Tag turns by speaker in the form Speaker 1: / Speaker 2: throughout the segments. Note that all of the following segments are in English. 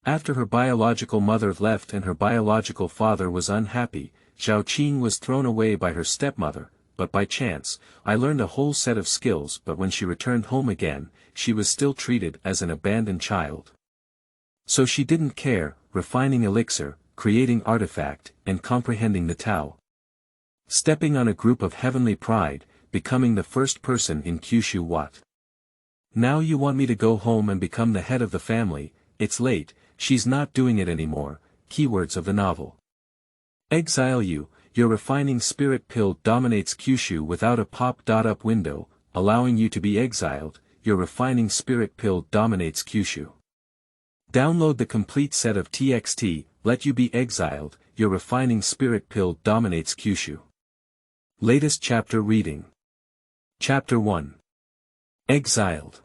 Speaker 1: After her biological mother left and her biological father was unhappy, Zhao Qing was thrown away by her stepmother, but by chance, I learned a whole set of skills, but when she returned home again, she was still treated as an abandoned child. So she didn't care, refining elixir, creating artifact, and comprehending the Tao. Stepping on a group of heavenly pride, becoming the first person in Kyushu. What? Now you want me to go home and become the head of the family? It's late, she's not doing it anymore. Keywords of the novel. Exile you, your refining spirit pill dominates Kyushu without a pop-up window, allowing you to be exiled. Your refining spirit pill dominates Kyushu. Download the complete set of TXT, let you be exiled, your refining spirit pill dominates Kyushu. Latest chapter reading. Chapter 1. Exiled.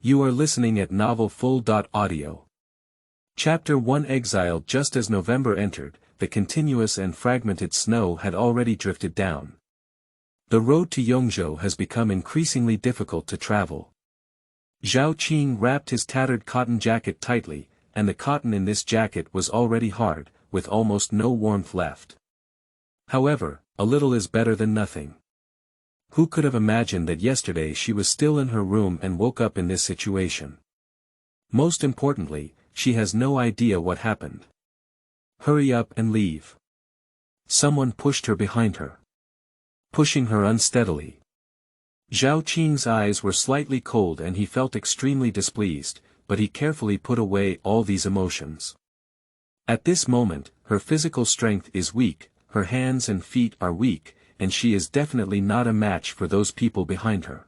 Speaker 1: You are listening at novelfull.audio. Chapter 1. Exiled. Just as November entered, the continuous and fragmented snow had already drifted down. The road to Yongzhou has become increasingly difficult to travel. Zhao Qing wrapped his tattered cotton jacket tightly, and the cotton in this jacket was already hard, with almost no warmth left. However, a little is better than nothing. Who could have imagined that yesterday she was still in her room and woke up in this situation? Most importantly, she has no idea what happened. Hurry up and leave. Someone pushed her behind her, pushing her unsteadily. Zhao Qing's eyes were slightly cold and he felt extremely displeased, but he carefully put away all these emotions. At this moment, her physical strength is weak, her hands and feet are weak, and she is definitely not a match for those people behind her.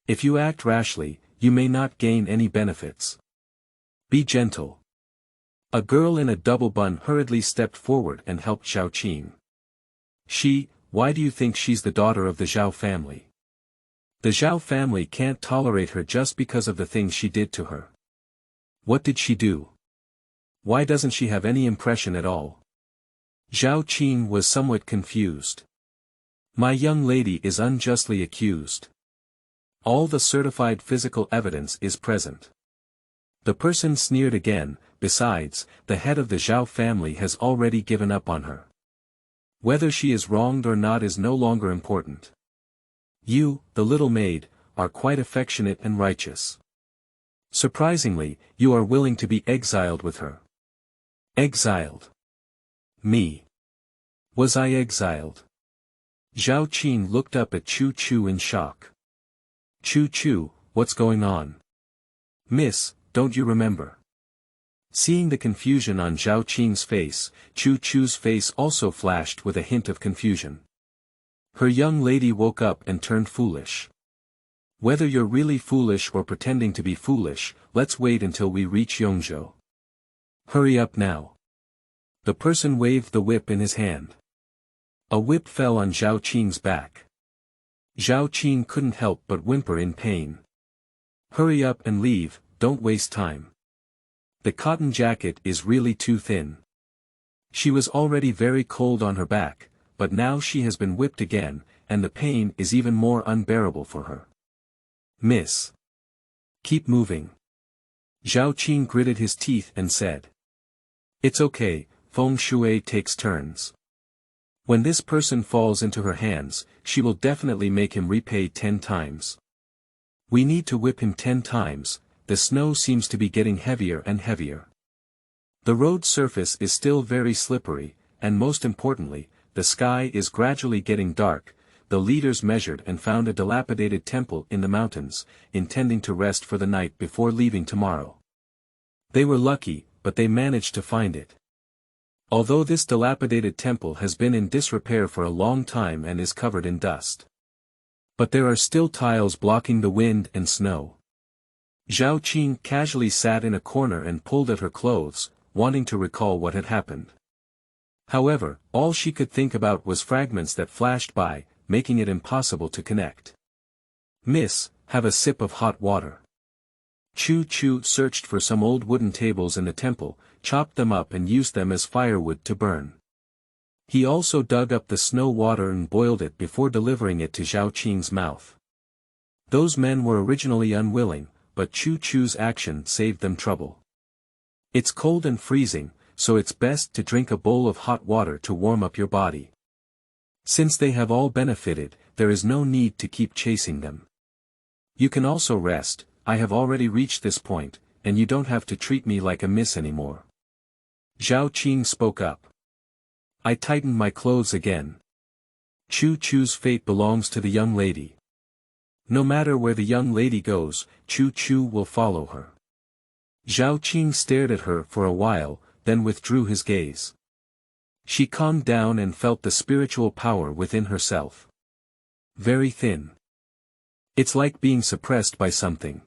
Speaker 1: If you act rashly, you may not gain any benefits. Be gentle. A girl in a double bun hurriedly stepped forward and helped Zhao Qing. Why do you think she's the daughter of the Zhao family? The Zhao family can't tolerate her just because of the things she did to her. What did she do? Why doesn't she have any impression at all? Zhao Qing was somewhat confused. My young lady is unjustly accused. All the certified physical evidence is present. The person sneered again. Besides, the head of the Zhao family has already given up on her. Whether she is wronged or not is no longer important. You, the little maid, are quite affectionate and righteous. Surprisingly, you are willing to be exiled with her. Exiled? Me? Was I exiled? Zhao Qing looked up at Chu in shock. Chu, what's going on? Miss, don't you remember? Seeing the confusion on Zhao Qing's face, Chu's face also flashed with a hint of confusion. Her young lady woke up and turned foolish. Whether you're really foolish or pretending to be foolish, let's wait until we reach Yongzhou. Hurry up now. The person waved the whip in his hand. A whip fell on Zhao Qing's back. Zhao Qing couldn't help but whimper in pain. Hurry up and leave, don't waste time. The cotton jacket is really too thin. She was already very cold on her back, but now she has been whipped again, and the pain is even more unbearable for her. Miss. Keep moving. Zhao Qing gritted his teeth and said. It's okay, Feng Shui takes turns. When this person falls into her hands, she will definitely make him repay 10 times. We need to whip him 10 times, the snow seems to be getting heavier and heavier. The road surface is still very slippery, and most importantly, the sky is gradually getting dark. The leaders measured and found a dilapidated temple in the mountains, intending to rest for the night before leaving tomorrow. They were lucky, but they managed to find it. Although this dilapidated temple has been in disrepair for a long time and is covered in dust. But there are still tiles blocking the wind and snow. Zhao Qing casually sat in a corner and pulled at her clothes, wanting to recall what had happened. However, all she could think about was fragments that flashed by, making it impossible to connect. Miss, have a sip of hot water. Chu searched for some old wooden tables in the temple, chopped them up and used them as firewood to burn. He also dug up the snow water and boiled it before delivering it to Zhao Qing's mouth. Those men were originally unwilling, but Chu's action saved them trouble. It's cold and freezing, so it's best to drink a bowl of hot water to warm up your body. Since they have all benefited, there is no need to keep chasing them. You can also rest. I have already reached this point, and you don't have to treat me like a miss anymore. Zhao Qing spoke up. I tightened my clothes again. Chu Chu's fate belongs to the young lady. No matter where the young lady goes, Chu Chu will follow her. Zhao Qing stared at her for a while, then withdrew his gaze. She calmed down and felt the spiritual power within herself. Very thin. It's like being suppressed by something.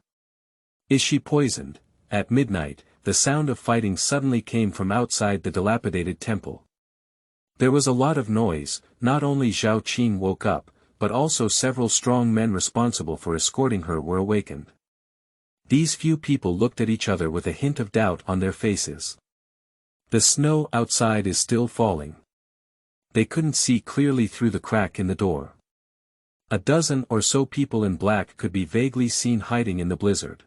Speaker 1: Is she poisoned? At midnight, the sound of fighting suddenly came from outside the dilapidated temple. There was a lot of noise. Not only Zhao Qing woke up, but also several strong men responsible for escorting her were awakened. These few people looked at each other with a hint of doubt on their faces. The snow outside is still falling. They couldn't see clearly through the crack in the door. A dozen or so people in black could be vaguely seen hiding in the blizzard.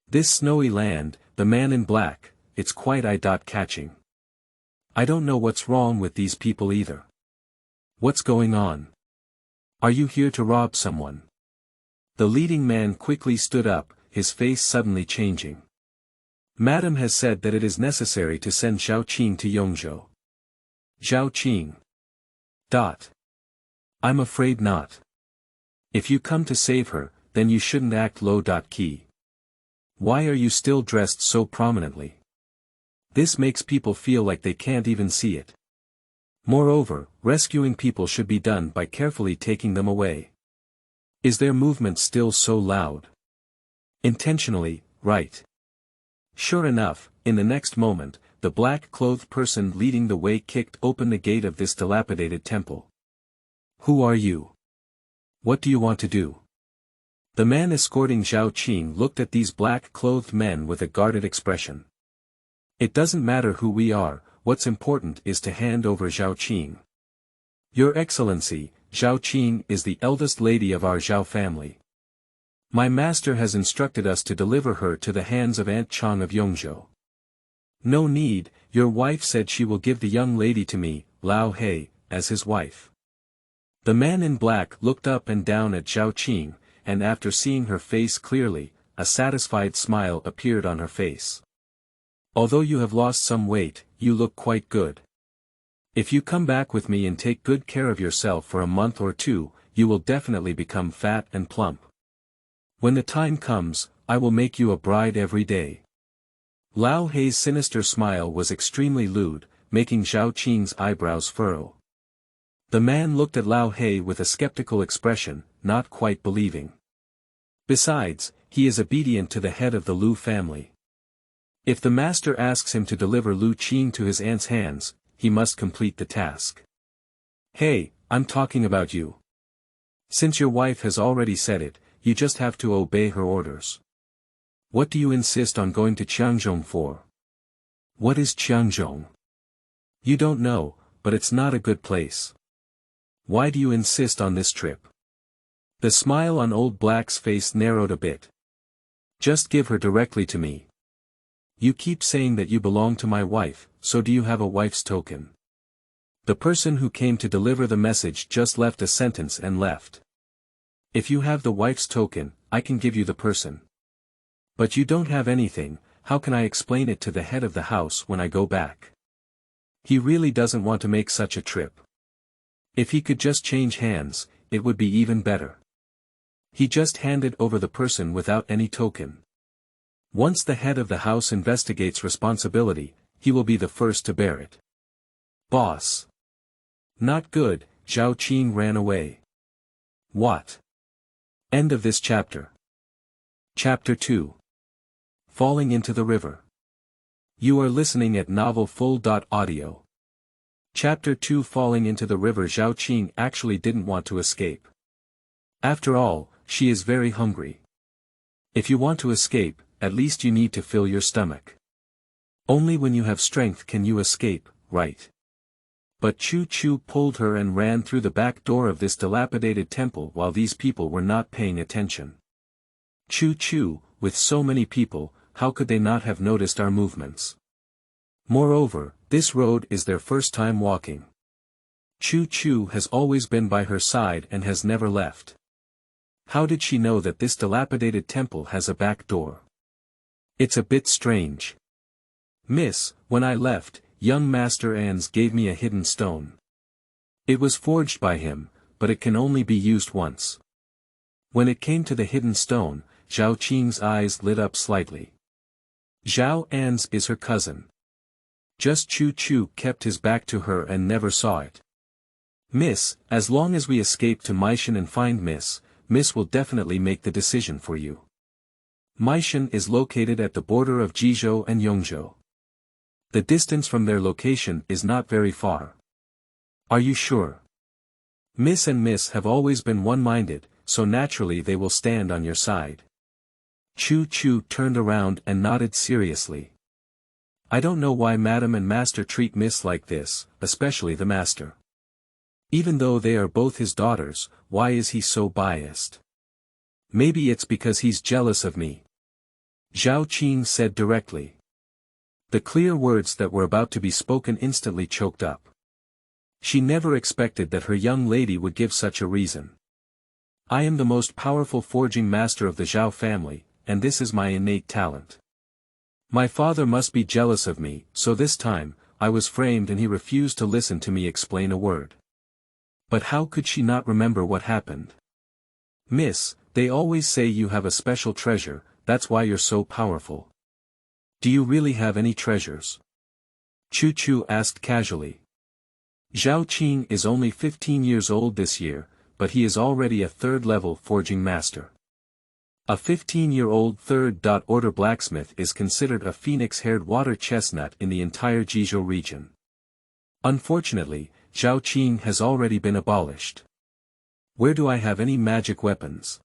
Speaker 1: This snowy land, the man in black, it's quite eye-catching. I don't know what's wrong with these people either. What's going on? Are you here to rob someone? The leading man quickly stood up, his face suddenly changing. Madam has said that it is necessary to send Zhao Qing to Yongzhou. Zhao Qing. I'm afraid not. If you come to save her, then you shouldn't act low-key. Why are you still dressed so prominently? This makes people feel like they can't even see it. Moreover, rescuing people should be done by carefully taking them away. Is their movement still so loud? Intentionally, right? Sure enough, in the next moment, the black-clothed person leading the way kicked open the gate of this dilapidated temple. Who are you? What do you want to do? The man escorting Zhao Qing looked at these black-clothed men with a guarded expression. It doesn't matter who we are, what's important is to hand over Zhao Qing. Your Excellency, Zhao Qing is the eldest lady of our Zhao family. My master has instructed us to deliver her to the hands of Aunt Chang of Yongzhou. No need, your wife said she will give the young lady to me, Lao He, as his wife. The man in black looked up and down at Zhao Qing, and after seeing her face clearly, a satisfied smile appeared on her face. Although you have lost some weight, you look quite good. If you come back with me and take good care of yourself for a month or two, you will definitely become fat and plump. When the time comes, I will make you a bride every day. Lao He's sinister smile was extremely lewd, making Zhao Qing's eyebrows furrow. The man looked at Lao He with a skeptical expression, not quite believing. Besides, he is obedient to the head of the Lu family. If the master asks him to deliver Lu Qing to his aunt's hands, he must complete the task. Hey, I'm talking about you. Since your wife has already said it, you just have to obey her orders. What do you insist on going to Qiangzhong for? What is Qiangzhong? You don't know, but it's not a good place. Why do you insist on this trip? The smile on Old Black's face narrowed a bit. Just give her directly to me. You keep saying that you belong to my wife, so do you have a wife's token? The person who came to deliver the message just left a sentence and left. If you have the wife's token, I can give you the person. But you don't have anything, how can I explain it to the head of the house when I go back? He really doesn't want to make such a trip. If he could just change hands, it would be even better. He just handed over the person without any token. Once the head of the house investigates responsibility, he will be the first to bear it. Boss. Not good, Zhao Qing ran away. What? End of this chapter. Chapter 2. Falling into the river. You are listening at novelfull.audio. Chapter 2. Falling into the river. Zhao Qing actually didn't want to escape. After all, she is very hungry. If you want to escape, at least you need to fill your stomach. Only when you have strength can you escape, right? But Chu Chu pulled her and ran through the back door of this dilapidated temple while these people were not paying attention. Chu Chu, with so many people, how could they not have noticed our movements? Moreover, this road is their first time walking. Chu has always been by her side and has never left. How did she know that this dilapidated temple has a back door? It's a bit strange. Miss, when I left, young Master Ans gave me a hidden stone. It was forged by him, but it can only be used once. When it came to the hidden stone, Zhao Qing's eyes lit up slightly. Zhao Ans is her cousin. Just Chu kept his back to her and never saw it. Miss, as long as we escape to Meishan and find Miss will definitely make the decision for you. Meishan is located at the border of Jizhou and Yongzhou. The distance from their location is not very far. Are you sure? Miss and Miss have always been one-minded, so naturally they will stand on your side. Chu turned around and nodded seriously. I don't know why Madam and Master treat Miss like this, especially the Master. Even though they are both his daughters, why is he so biased? Maybe it's because he's jealous of me. Zhao Qing said directly. The clear words that were about to be spoken instantly choked up. She never expected that her young lady would give such a reason. I am the most powerful forging master of the Zhao family, and this is my innate talent. My father must be jealous of me, so this time, I was framed and he refused to listen to me explain a word. But how could she not remember what happened? Miss, they always say you have a special treasure, that's why you're so powerful. Do you really have any treasures? Chu asked casually. Zhao Qing is only 15 years old this year, but he is already a third-level forging master. A 15-year-old third-order blacksmith is considered a phoenix-haired water chestnut in the entire Jizhou region. Unfortunately, Zhao Qing has already been abolished. Where do I have any magic weapons?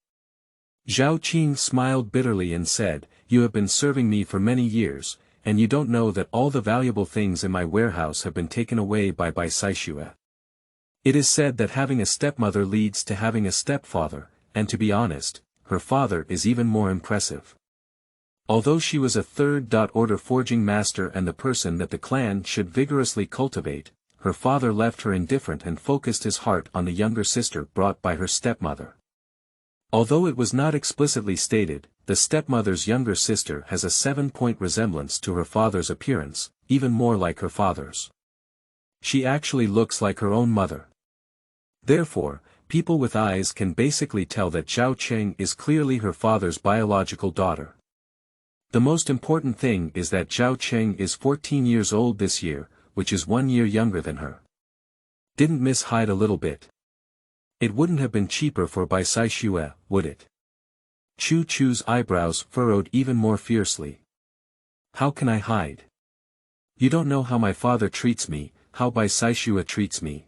Speaker 1: Zhao Qing smiled bitterly and said, You have been serving me for many years, and you don't know that all the valuable things in my warehouse have been taken away by Baisai. It is said that having a stepmother leads to having a stepfather, and to be honest, her father is even more impressive. Although she was a third-order forging master and the person that the clan should vigorously cultivate, her father left her indifferent and focused his heart on the younger sister brought by her stepmother. Although it was not explicitly stated, the stepmother's younger sister has a 7-point resemblance to her father's appearance, even more like her father's. She actually looks like her own mother. Therefore, people with eyes can basically tell that Zhao Qing is clearly her father's biological daughter. The most important thing is that Zhao Qing is 14 years old this year, which is 1 year younger than her. Didn't Miss hide a little bit? It wouldn't have been cheaper for Baisai, would it? Chu's eyebrows furrowed even more fiercely. How can I hide? You don't know how my father treats me, how Baisai treats me.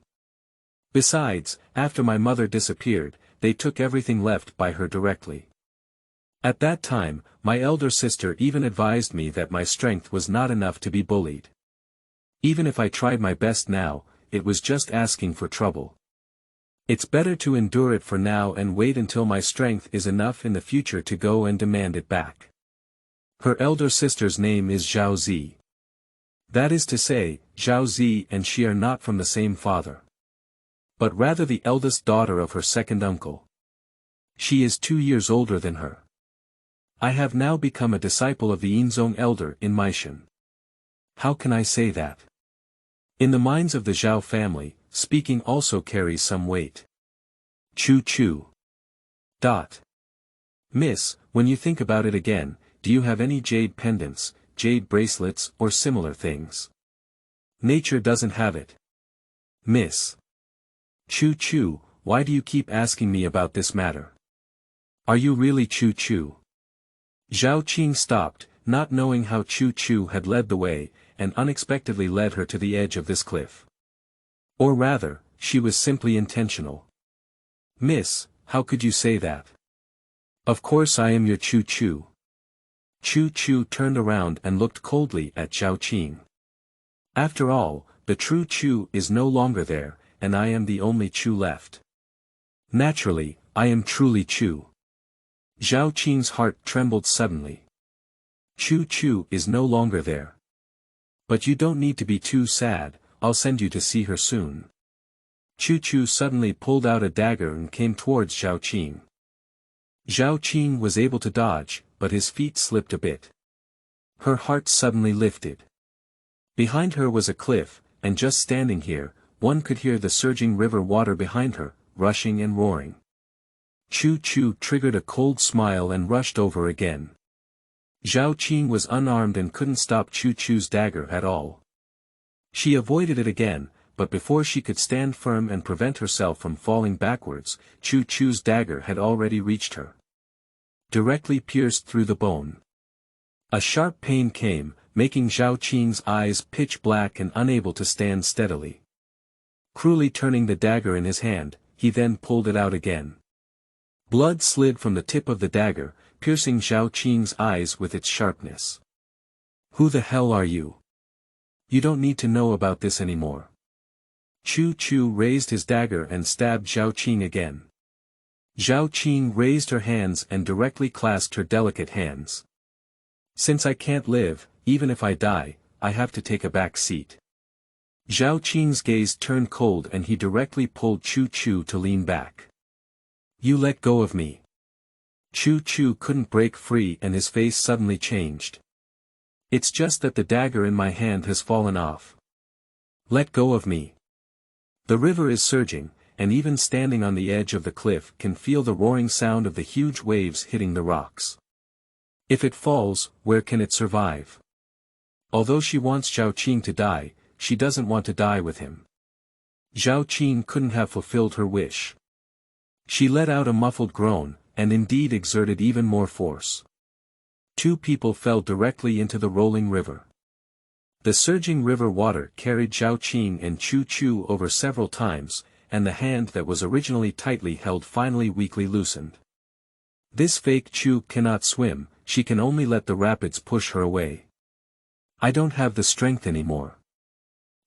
Speaker 1: Besides, after my mother disappeared, they took everything left by her directly. At that time, my elder sister even advised me that my strength was not enough to be bullied. Even if I tried my best now, it was just asking for trouble. It's better to endure it for now and wait until my strength is enough in the future to go and demand it back. Her elder sister's name is Zhao Zi. That is to say, Zhao Zi and she are not from the same father, but rather the eldest daughter of her second uncle. She is 2 years older than her. I have now become a disciple of the Yinzong elder in Meishan. How can I say that? In the minds of the Zhao family, speaking also carries some weight. Chu. Miss, when you think about it again, do you have any jade pendants, jade bracelets or similar things? Nature doesn't have it. Miss. Chu, why do you keep asking me about this matter? Are you really Chu? Zhao Qing stopped, not knowing how Chu had led the way, and unexpectedly led her to the edge of this cliff. Or rather, she was simply intentional. Miss, how could you say that? Of course I am your Chu. Chu turned around and looked coldly at Zhao Qing. After all, the true Chu is no longer there, and I am the only Chu left. Naturally, I am truly Chu. Zhao Qing's heart trembled suddenly. Chu Chu is no longer there. But you don't need to be too sad, I'll send you to see her soon. Chu Chu suddenly pulled out a dagger and came towards Zhao Qing. Zhao Qing was able to dodge, but his feet slipped a bit. Her heart suddenly lifted. Behind her was a cliff, and just standing here, one could hear the surging river water behind her, rushing and roaring. Chu Chu triggered a cold smile and rushed over again. Zhao Qing was unarmed and couldn't stop Chu Chu's dagger at all. She avoided it again, but before she could stand firm and prevent herself from falling backwards, Chu Chu's dagger had already reached her. Directly pierced through the bone. A sharp pain came, making Zhao Qing's eyes pitch black and unable to stand steadily. Cruelly turning the dagger in his hand, he then pulled it out again. Blood slid from the tip of the dagger, piercing Zhao Qing's eyes with its sharpness. Who the hell are you? You don't need to know about this anymore. Chu Chu raised his dagger and stabbed Zhao Qing again. Zhao Qing raised her hands and directly clasped her delicate hands. Since I can't live, even if I die, I have to take a back seat. Zhao Qing's gaze turned cold and he directly pulled Chu Chu to lean back. You let go of me. Chu Chu couldn't break free and his face suddenly changed. It's just that the dagger in my hand has fallen off. Let go of me. The river is surging, and even standing on the edge of the cliff can feel the roaring sound of the huge waves hitting the rocks. If it falls, where can it survive? Although she wants Zhao Qing to die, she doesn't want to die with him. Zhao Qing couldn't have fulfilled her wish. She let out a muffled groan, and indeed exerted even more force. Two people fell directly into the rolling river. The surging river water carried Zhao Qing and Chu Chu over several times, and the hand that was originally tightly held finally weakly loosened. This fake Chu cannot swim, she can only let the rapids push her away. I don't have the strength anymore.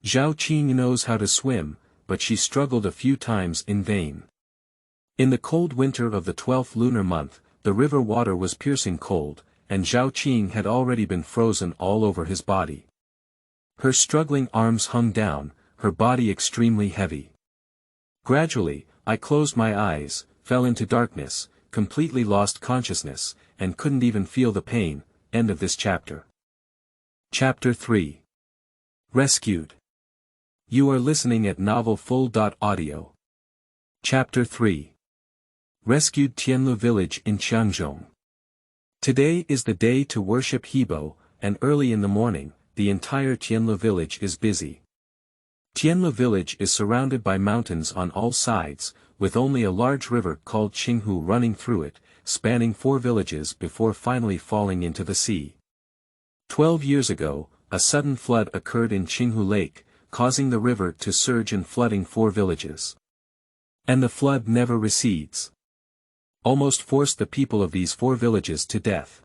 Speaker 1: Zhao Qing knows how to swim, but she struggled a few times in vain. In the cold winter of the 12th lunar month, the river water was piercing cold, and Zhao Qing had already been frozen all over his body. Her struggling arms hung down, her body extremely heavy. Gradually, I closed my eyes, fell into darkness, completely lost consciousness, and couldn't even feel the pain. End of this chapter. Chapter 3. Rescued. You are listening at novelfull.audio. Chapter 3. Rescued Tianlu village in Qiangzhong. Today is the day to worship Hebo, and early in the morning, the entire Tianlu village is busy. Tianlu village is surrounded by mountains on all sides, with only a large river called Qinghu running through it, spanning 4 villages before finally falling into the sea. 12 years ago, a sudden flood occurred in Qinghu Lake, causing the river to surge and flooding 4 villages. And the flood never recedes. Almost forced the people of these 4 villages to death.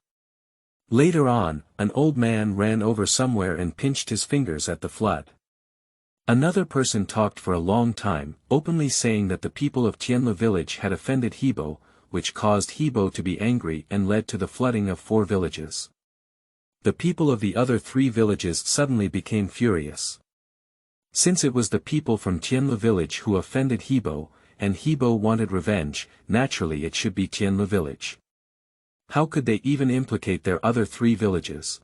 Speaker 1: Later on, an old man ran over somewhere and pinched his fingers at the flood. Another person talked for a long time, openly saying that the people of Tianlu village had offended Hebo, which caused Hebo to be angry and led to the flooding of 4 villages. The people of the other 3 villages suddenly became furious. Since it was the people from Tianlu village who offended Hebo, and Hebo wanted revenge, naturally it should be Tianlu village. How could they even implicate their other 3 villages?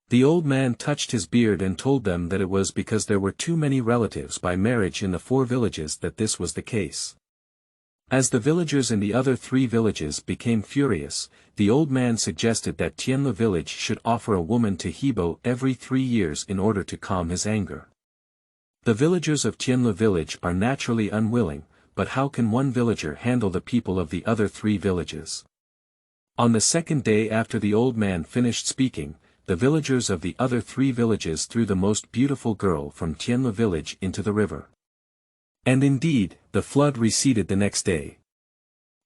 Speaker 1: The old man touched his beard and told them that it was because there were too many relatives by marriage in the 4 villages that this was the case. As the villagers in the other 3 villages became furious, the old man suggested that Tianlu village should offer a woman to Hebo every 3 years in order to calm his anger. The villagers of Tianlu village are naturally unwilling, but how can one villager handle the people of the other 3 villages? On the second day after the old man finished speaking, the villagers of the other 3 villages threw the most beautiful girl from Tianlu village into the river. And indeed, the flood receded the next day.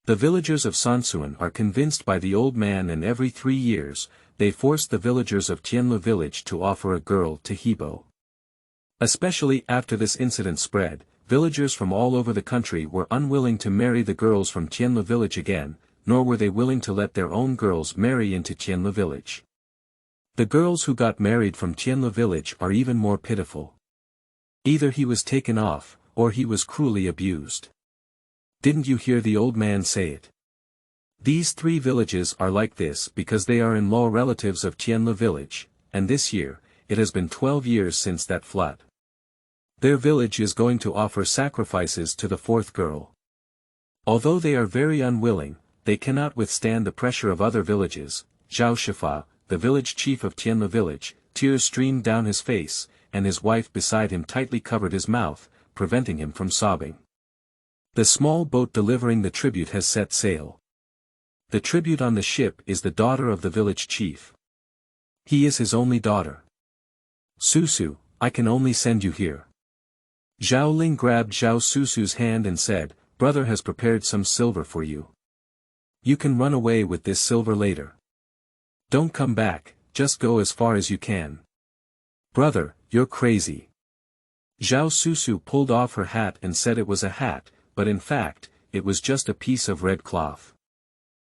Speaker 1: The villagers of Sansuan are convinced by the old man, and every 3 years, they force the villagers of Tianlu village to offer a girl to Hebo. Especially after this incident spread, villagers from all over the country were unwilling to marry the girls from Tianlu village again, nor were they willing to let their own girls marry into Tianlu village. The girls who got married from Tianla village are even more pitiful. Either he was taken off, or he was cruelly abused. Didn't you hear the old man say it? These 3 villages are like this because they are in-law relatives of Tianla village, and this year, it has been 12 years since that flood. Their village is going to offer sacrifices to the 4th girl. Although they are very unwilling, they cannot withstand the pressure of other villages. Zhao Shifa, the village chief of Tianla village, tears streamed down his face, and his wife beside him tightly covered his mouth, preventing him from sobbing. The small boat delivering the tribute has set sail. The tribute on the ship is the daughter of the village chief. He is his only daughter. Susu, I can only send you here. Zhao Ling grabbed Zhao Susu's hand and said, brother has prepared some silver for you. You can run away with this silver later. Don't come back, just go as far as you can. Brother, you're crazy. Zhao Susu pulled off her hat and said it was a hat, but in fact, it was just a piece of red cloth.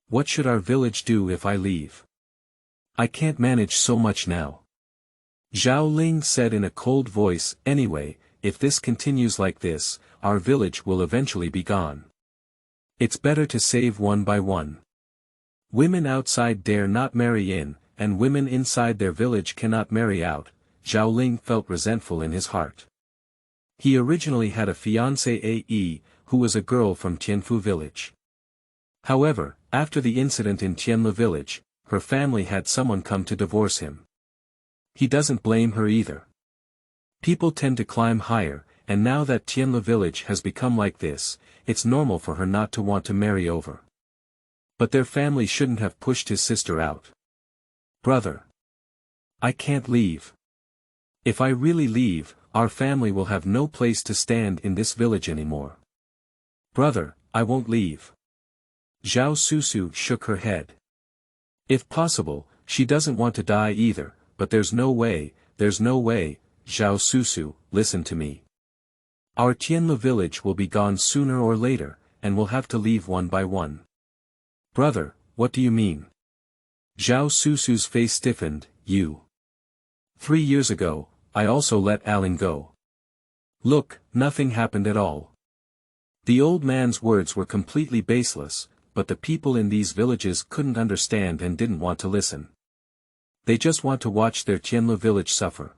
Speaker 1: What should our village do if I leave? I can't manage so much now. Zhao Ling said in a cold voice, anyway, if this continues like this, our village will eventually be gone. It's better to save one by one. Women outside dare not marry in, and women inside their village cannot marry out. Zhao Ling felt resentful in his heart. He originally had a fiancée A.E., who was a girl from Tianfu village. However, after the incident in Tianla village, her family had someone come to divorce him. He doesn't blame her either. People tend to climb higher, and now that Tianla village has become like this, it's normal for her not to want to marry over. But their family shouldn't have pushed his sister out. Brother. I can't leave. If I really leave, our family will have no place to stand in this village anymore. Brother, I won't leave. Zhao Susu shook her head. If possible, she doesn't want to die either, but there's no way, Zhao Susu, listen to me. Our Tianla village will be gone sooner or later, and we'll have to leave one by one. Brother, what do you mean? Zhao Susu's face stiffened, you. 3 years ago, I also let Aling go. Look, nothing happened at all. The old man's words were completely baseless, but the people in these villages couldn't understand and didn't want to listen. They just want to watch their Tianla village suffer.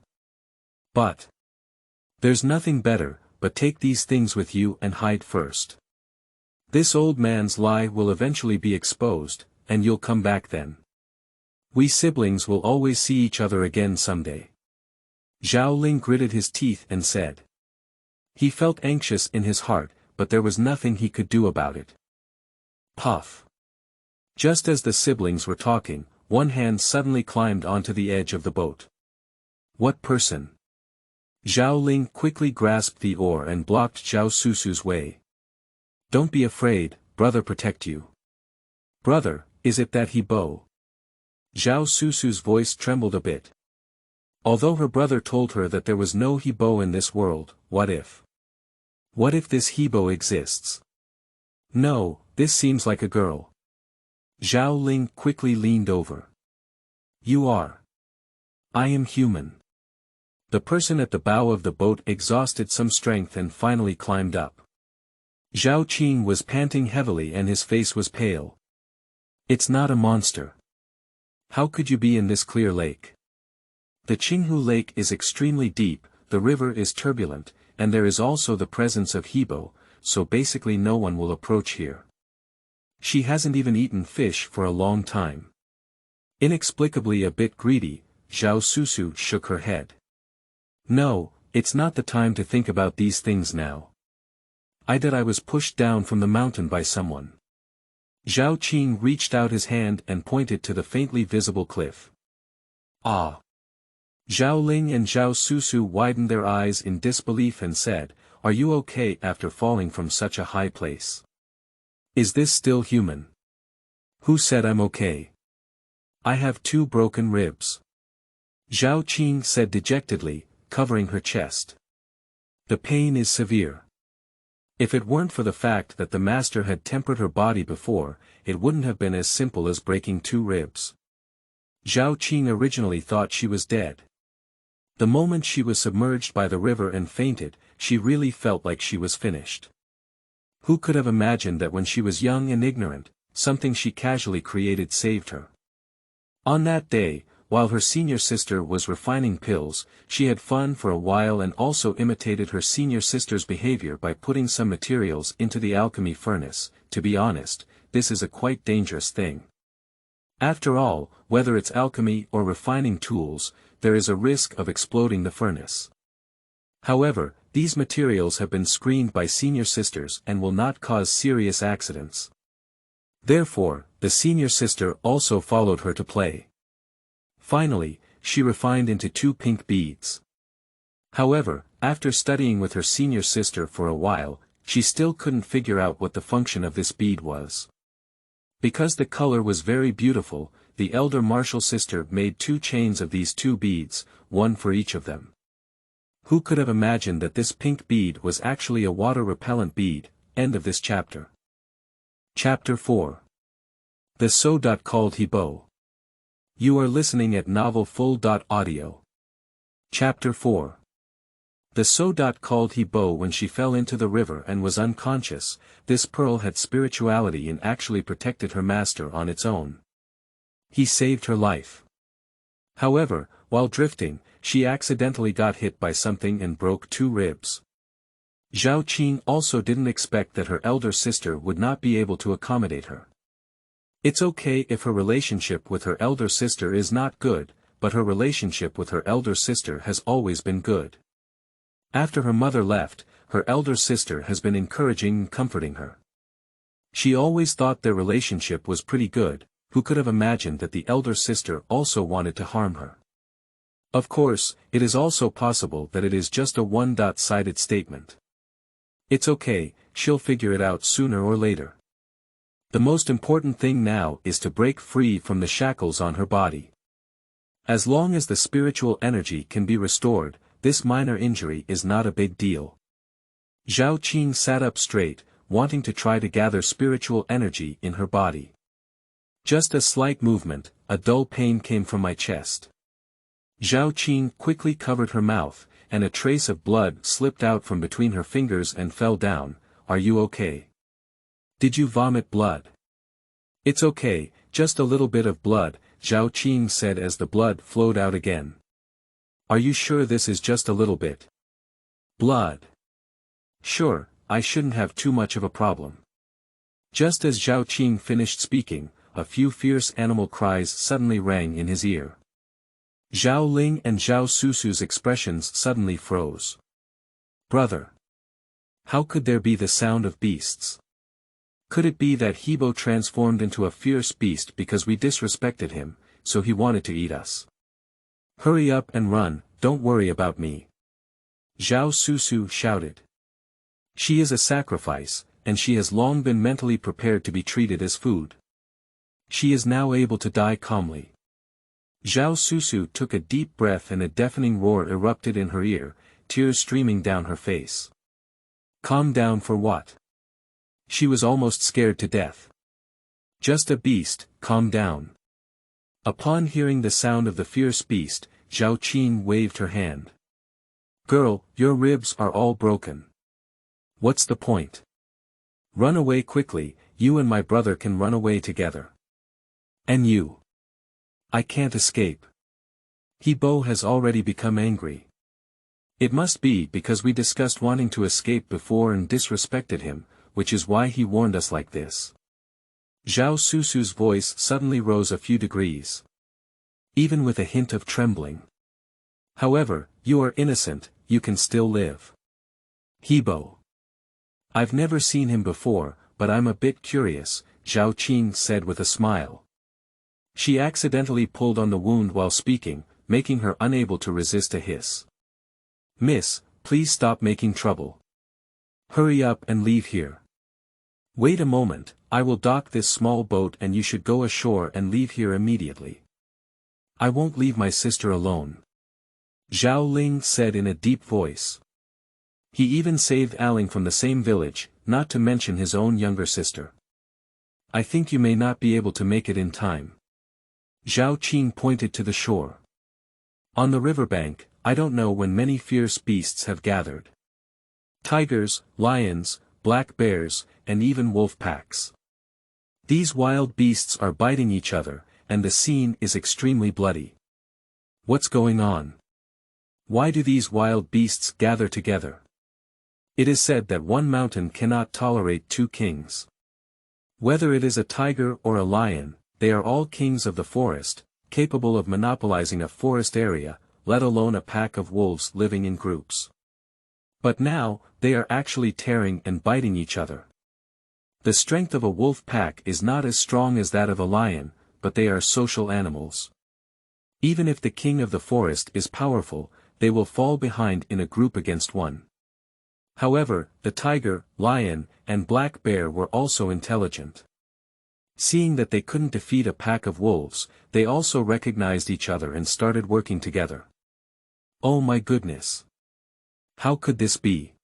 Speaker 1: But there's nothing better, but take these things with you and hide first. This old man's lie will eventually be exposed, and you'll come back then. We siblings will always see each other again someday. Zhao Ling gritted his teeth and said. He felt anxious in his heart, but there was nothing he could do about it. Puff. Just as the siblings were talking, one hand suddenly climbed onto the edge of the boat. What person? Zhao Ling quickly grasped the oar and blocked Zhao Susu's way. Don't be afraid, brother, protect you. Brother, is it that he bow? Zhao Susu's voice trembled a bit. Although her brother told her that there was no Hebo in this world, what if? What if this Hebo exists? No, this seems like a girl. Zhao Ling quickly leaned over. You are. I am human. The person at the bow of the boat exhausted some strength and finally climbed up. Zhao Qing was panting heavily and his face was pale. It's not a monster. How could you be in this clear lake? The Qinghu Lake is extremely deep, the river is turbulent, and there is also the presence of Hebo, so basically no one will approach here. She hasn't even eaten fish for a long time. Inexplicably a bit greedy, Zhao Susu shook her head. No, it's not the time to think about these things now. I was pushed down from the mountain by someone. Zhao Qing reached out his hand and pointed to the faintly visible cliff. Ah! Zhao Ling and Zhao Susu widened their eyes in disbelief and said, Are you okay after falling from such a high place? Is this still human? Who said I'm okay? I have 2 broken ribs. Zhao Qing said dejectedly, covering her chest. The pain is severe. If it weren't for the fact that the master had tempered her body before, it wouldn't have been as simple as breaking 2 ribs. Zhao Qing originally thought she was dead. The moment she was submerged by the river and fainted, she really felt like she was finished. Who could have imagined that when she was young and ignorant, something she casually created saved her? On that day, while her senior sister was refining pills, she had fun for a while and also imitated her senior sister's behavior by putting some materials into the alchemy furnace. To be honest, this is a quite dangerous thing. After all, whether it's alchemy or refining tools, there is a risk of exploding the furnace. However, these materials have been screened by senior sisters and will not cause serious accidents. Therefore, the senior sister also followed her to play. Finally, she refined into 2 pink beads. However, after studying with her senior sister for a while, she still couldn't figure out what the function of this bead was. Because the color was very beautiful, the elder martial sister made 2 chains of these 2 beads, one for each of them. Who could have imagined that this pink bead was actually a water-repellent bead? End of this chapter. Chapter 4. The So. Called He-Bo. You are listening at novelfull.audio. Chapter 4. The So. Called He-Bo. When she fell into the river and was unconscious, this pearl had spirituality and actually protected her master on its own. He saved her life. However, while drifting, she accidentally got hit by something and broke 2 ribs. Zhao Qing also didn't expect that her elder sister would not be able to accommodate her. It's okay if her relationship with her elder sister is not good, but her relationship with her elder sister has always been good. After her mother left, her elder sister has been encouraging and comforting her. She always thought their relationship was pretty good. Who could have imagined that the elder sister also wanted to harm her? Of course, it is also possible that it is just a one-sided statement. It's okay, she'll figure it out sooner or later. The most important thing now is to break free from the shackles on her body. As long as the spiritual energy can be restored, this minor injury is not a big deal. Zhao Qing sat up straight, wanting to try to gather spiritual energy in her body. Just a slight movement, a dull pain came from my chest. Zhao Qing quickly covered her mouth, and a trace of blood slipped out from between her fingers and fell down. Are you okay? Did you vomit blood? It's okay, just a little bit of blood, Zhao Qing said as the blood flowed out again. Are you sure this is just a little bit? Blood. Sure, I shouldn't have too much of a problem. Just as Zhao Qing finished speaking, a few fierce animal cries suddenly rang in his ear. Zhao Ling and Zhao Susu's expressions suddenly froze. Brother! How could there be the sound of beasts? Could it be that He-Bo transformed into a fierce beast because we disrespected him, so he wanted to eat us? Hurry up and run, don't worry about me. Zhao Susu shouted. She is a sacrifice, and she has long been mentally prepared to be treated as food. She is now able to die calmly. Zhao Susu took a deep breath and a deafening roar erupted in her ear, tears streaming down her face. Calm down for what? She was almost scared to death. Just a beast, calm down. Upon hearing the sound of the fierce beast, Zhao Qing waved her hand. Girl, your ribs are all broken. What's the point? Run away quickly, you and my brother can run away together. And you? I can't escape. He-Bo has already become angry. It must be because we discussed wanting to escape before and disrespected him, which is why he warned us like this. Zhao Susu's voice suddenly rose a few degrees. Even with a hint of trembling. However, you are innocent, you can still live. He-Bo. I've never seen him before, but I'm a bit curious, Zhao Qing said with a smile. She accidentally pulled on the wound while speaking, making her unable to resist a hiss. Miss, please stop making trouble. Hurry up and leave here. Wait a moment, I will dock this small boat and you should go ashore and leave here immediately. I won't leave my sister alone. Zhao Ling said in a deep voice. He even saved Aling from the same village, not to mention his own younger sister. I think you may not be able to make it in time. Zhao Qing pointed to the shore. On the riverbank, I don't know when many fierce beasts have gathered. Tigers, lions, black bears, and even wolf packs. These wild beasts are biting each other, and the scene is extremely bloody. What's going on? Why do these wild beasts gather together? It is said that one mountain cannot tolerate two kings. Whether it is a tiger or a lion, they are all kings of the forest, capable of monopolizing a forest area, let alone a pack of wolves living in groups. But now, they are actually tearing and biting each other. The strength of a wolf pack is not as strong as that of a lion, but they are social animals. Even if the king of the forest is powerful, they will fall behind in a group against one. However, the tiger, lion, and black bear were also intelligent. Seeing that they couldn't defeat a pack of wolves, they also recognized each other and started working together. Oh my goodness! How could this be?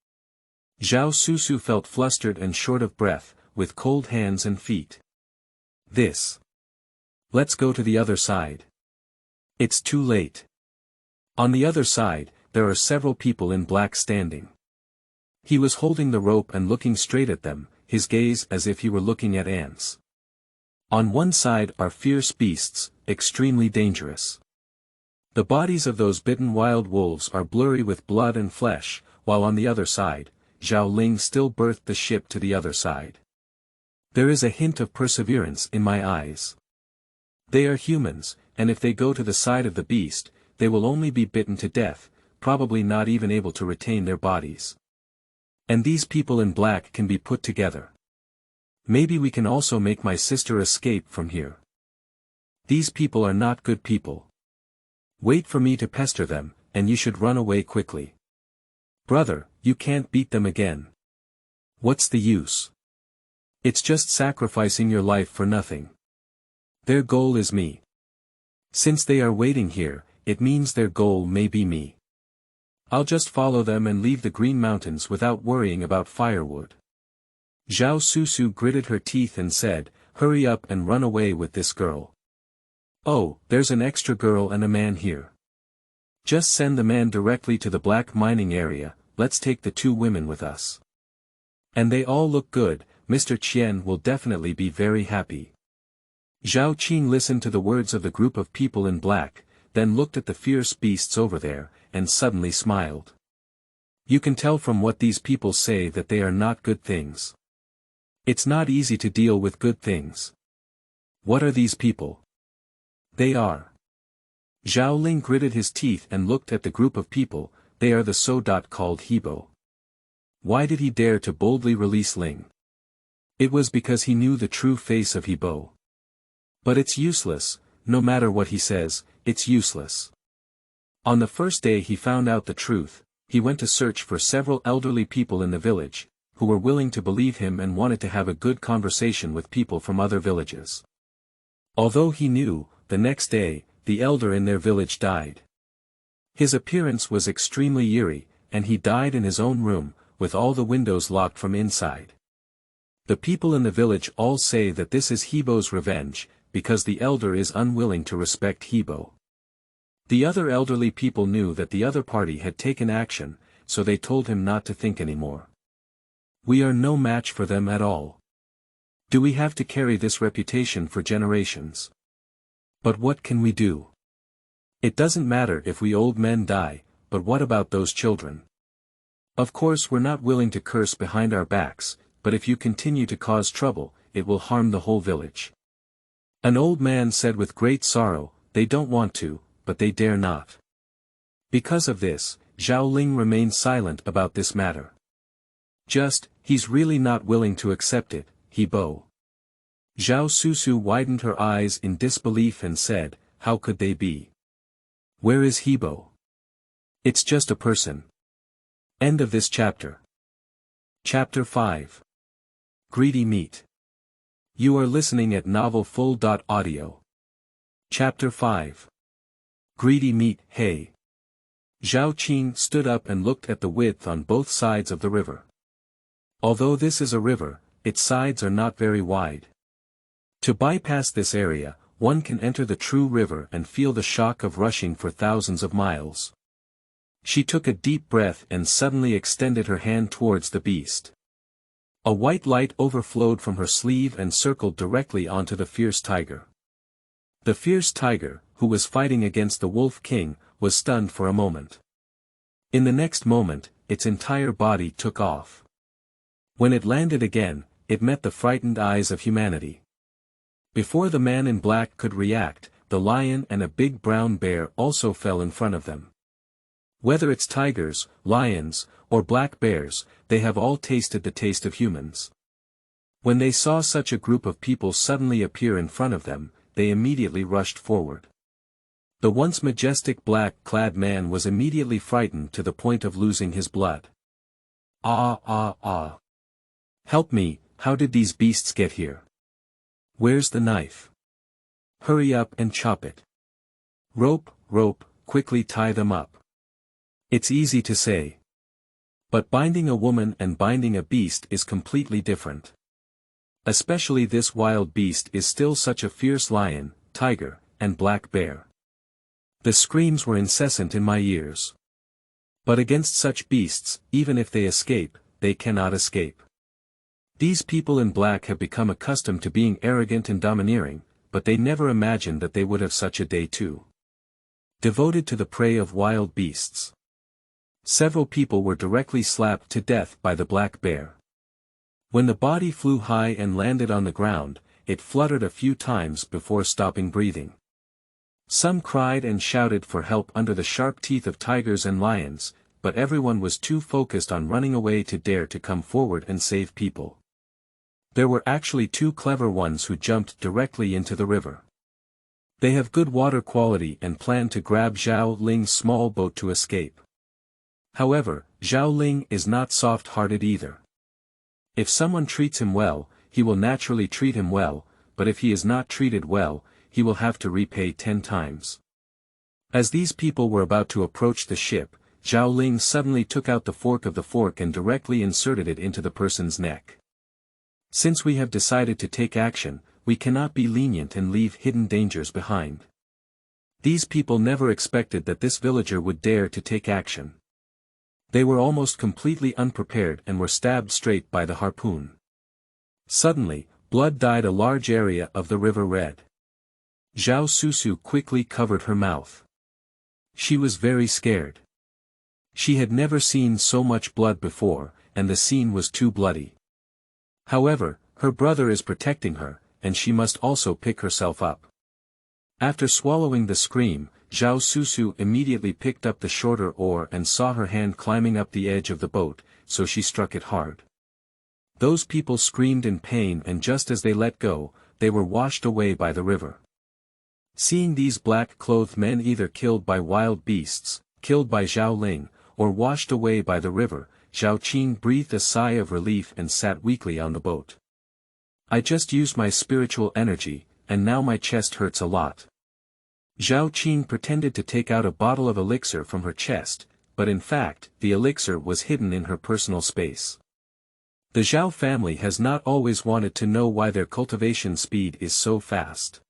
Speaker 1: Zhao Susu felt flustered and short of breath, with cold hands and feet. Let's go to the other side. It's too late. On the other side, there are several people in black standing. He was holding the rope and looking straight at them, his gaze as if he were looking at ants. On one side are fierce beasts, extremely dangerous. The bodies of those bitten wild wolves are blurry with blood and flesh, while on the other side, Zhao Ling still berthed the ship to the other side. There is a hint of perseverance in my eyes. They are humans, and if they go to the side of the beast, they will only be bitten to death, probably not even able to retain their bodies. And these people in black can be put together. Maybe we can also make my sister escape from here. These people are not good people. Wait for me to pester them, and you should run away quickly. Brother, you can't beat them again. What's the use? It's just sacrificing your life for nothing. Their goal is me. Since they are waiting here, it means their goal may be me. I'll just follow them and leave the Green Mountains without worrying about firewood. Zhao Susu gritted her teeth and said, hurry up and run away with this girl. Oh, there's an extra girl and a man here. Just send the man directly to the black mining area, let's take the two women with us. And they all look good, Mr. Qian will definitely be very happy. Zhao Qing listened to the words of the group of people in black, then looked at the fierce beasts over there, and suddenly smiled. You can tell from what these people say that they are not good things. It's not easy to deal with good things. What are these people? They are. Zhao Ling gritted his teeth and looked at the group of people, they are the so-called Hebo. Why did he dare to boldly release Ling? It was because he knew the true face of Hebo. But it's useless, no matter what he says, it's useless. On the first day he found out the truth, he went to search for several elderly people in the village, who were willing to believe him and wanted to have a good conversation with people from other villages. Although he knew, the next day, the elder in their village died. His appearance was extremely eerie, and he died in his own room, with all the windows locked from inside. The people in the village all say that this is Hebo's revenge, because the elder is unwilling to respect Hebo. The other elderly people knew that the other party had taken action, so they told him not to think anymore. We are no match for them at all. Do we have to carry this reputation for generations? But what can we do? It doesn't matter if we old men die, but what about those children? Of course we're not willing to curse behind our backs, but if you continue to cause trouble, it will harm the whole village. An old man said with great sorrow, they don't want to, but they dare not. Because of this, Zhao Ling remained silent about this matter. He's really not willing to accept it, Hebo. Zhao Susu widened her eyes in disbelief and said, how could they be? Where is Hebo? It's just a person. End of this chapter. Chapter 5. Greedy Meat. You are listening at novelfull.audio. Chapter 5. Greedy Meat. Hey. Zhao Qing stood up and looked at the width on both sides of the river. Although this is a river, its sides are not very wide. To bypass this area, one can enter the true river and feel the shock of rushing for thousands of miles. She took a deep breath and suddenly extended her hand towards the beast. A white light overflowed from her sleeve and circled directly onto the fierce tiger. The fierce tiger, who was fighting against the Wolf King, was stunned for a moment. In the next moment, its entire body took off. When it landed again, it met the frightened eyes of humanity. Before the man in black could react, the lion and a big brown bear also fell in front of them. Whether it's tigers, lions, or black bears, they have all tasted the taste of humans. When they saw such a group of people suddenly appear in front of them, they immediately rushed forward. The once majestic black-clad man was immediately frightened to the point of losing his blood. Ah ah ah. Help me, how did these beasts get here? Where's the knife? Hurry up and chop it. Rope, quickly tie them up. It's easy to say. But binding a woman and binding a beast is completely different. Especially this wild beast is still such a fierce lion, tiger, and black bear. The screams were incessant in my ears. But against such beasts, even if they escape, they cannot escape. These people in black have become accustomed to being arrogant and domineering, but they never imagined that they would have such a day too. Devoted to the prey of wild beasts. Several people were directly slapped to death by the black bear. When the body flew high and landed on the ground, it fluttered a few times before stopping breathing. Some cried and shouted for help under the sharp teeth of tigers and lions, but everyone was too focused on running away to dare to come forward and save people. There were actually two clever ones who jumped directly into the river. They have good water quality and plan to grab Zhao Ling's small boat to escape. However, Zhao Ling is not soft-hearted either. If someone treats him well, he will naturally treat him well, but if he is not treated well, he will have to repay 10 times. As these people were about to approach the ship, Zhao Ling suddenly took out the fork of the fork and directly inserted it into the person's neck. Since we have decided to take action, we cannot be lenient and leave hidden dangers behind. These people never expected that this villager would dare to take action. They were almost completely unprepared and were stabbed straight by the harpoon. Suddenly, blood dyed a large area of the river red. Zhao Susu quickly covered her mouth. She was very scared. She had never seen so much blood before, and the scene was too bloody. However, her brother is protecting her, and she must also pick herself up. After swallowing the scream, Zhao Susu immediately picked up the shorter oar and saw her hand climbing up the edge of the boat, so she struck it hard. Those people screamed in pain, and just as they let go, they were washed away by the river. Seeing these black-clothed men either killed by wild beasts, killed by Zhao Ling, or washed away by the river, Zhao Qing breathed a sigh of relief and sat weakly on the boat. I just used my spiritual energy, and now my chest hurts a lot. Zhao Qing pretended to take out a bottle of elixir from her chest, but in fact, the elixir was hidden in her personal space. The Zhao family has not always wanted to know why their cultivation speed is so fast.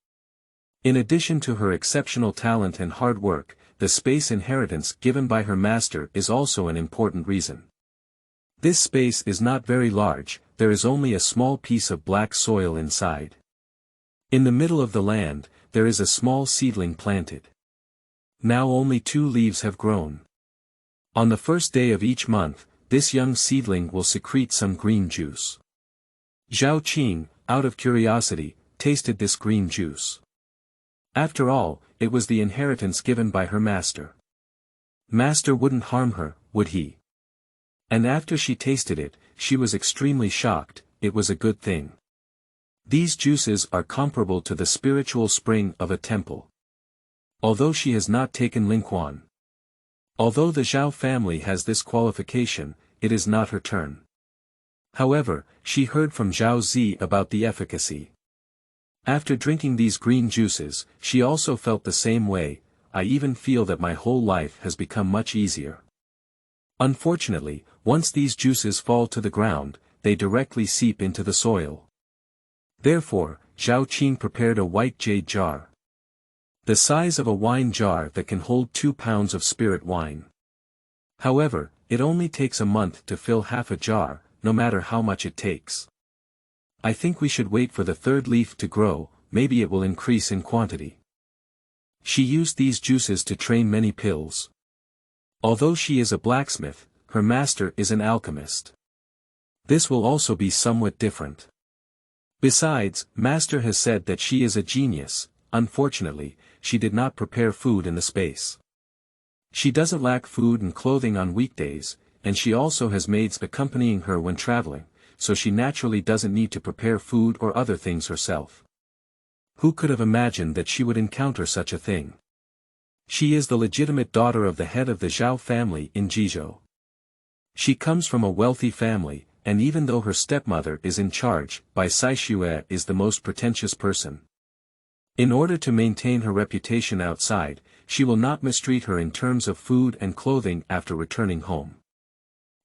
Speaker 1: In addition to her exceptional talent and hard work, the space inheritance given by her master is also an important reason. This space is not very large, there is only a small piece of black soil inside. In the middle of the land, there is a small seedling planted. Now only 2 leaves have grown. On the first day of each month, this young seedling will secrete some green juice. Zhao Qing, out of curiosity, tasted this green juice. After all, it was the inheritance given by her master. Master wouldn't harm her, would he? And after she tasted it, she was extremely shocked. It was a good thing. These juices are comparable to the spiritual spring of a temple. Although she has not taken Lingquan. Although the Zhao family has this qualification, it is not her turn. However, she heard from Zhao Zi about the efficacy. After drinking these green juices, she also felt the same way. I even feel that my whole life has become much easier. Unfortunately, once these juices fall to the ground, they directly seep into the soil. Therefore, Zhao Qing prepared a white jade jar. The size of a wine jar that can hold 2 pounds of spirit wine. However, it only takes a month to fill half a jar, no matter how much it takes. I think we should wait for the third leaf to grow, maybe it will increase in quantity. She used these juices to train many pills. Although she is a blacksmith, her master is an alchemist. This will also be somewhat different. Besides, master has said that she is a genius. Unfortunately, she did not prepare food in the space. She doesn't lack food and clothing on weekdays, and she also has maids accompanying her when traveling, so she naturally doesn't need to prepare food or other things herself. Who could have imagined that she would encounter such a thing? She is the legitimate daughter of the head of the Zhao family in Jizhou. She comes from a wealthy family, and even though her stepmother is in charge, Bai Saixue is the most pretentious person. In order to maintain her reputation outside, she will not mistreat her in terms of food and clothing after returning home.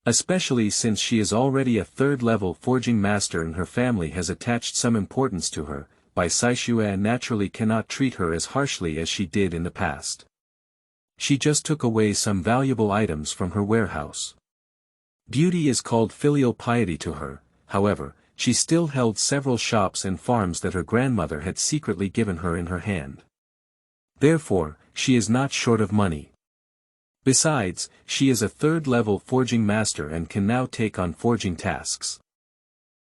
Speaker 1: Especially since she is already a third-level forging master and her family has attached some importance to her, Bai Saixue naturally cannot treat her as harshly as she did in the past. She just took away some valuable items from her warehouse. Beauty is called filial piety to her, however, she still held several shops and farms that her grandmother had secretly given her in her hand. Therefore, she is not short of money. Besides, she is a third-level forging master and can now take on forging tasks.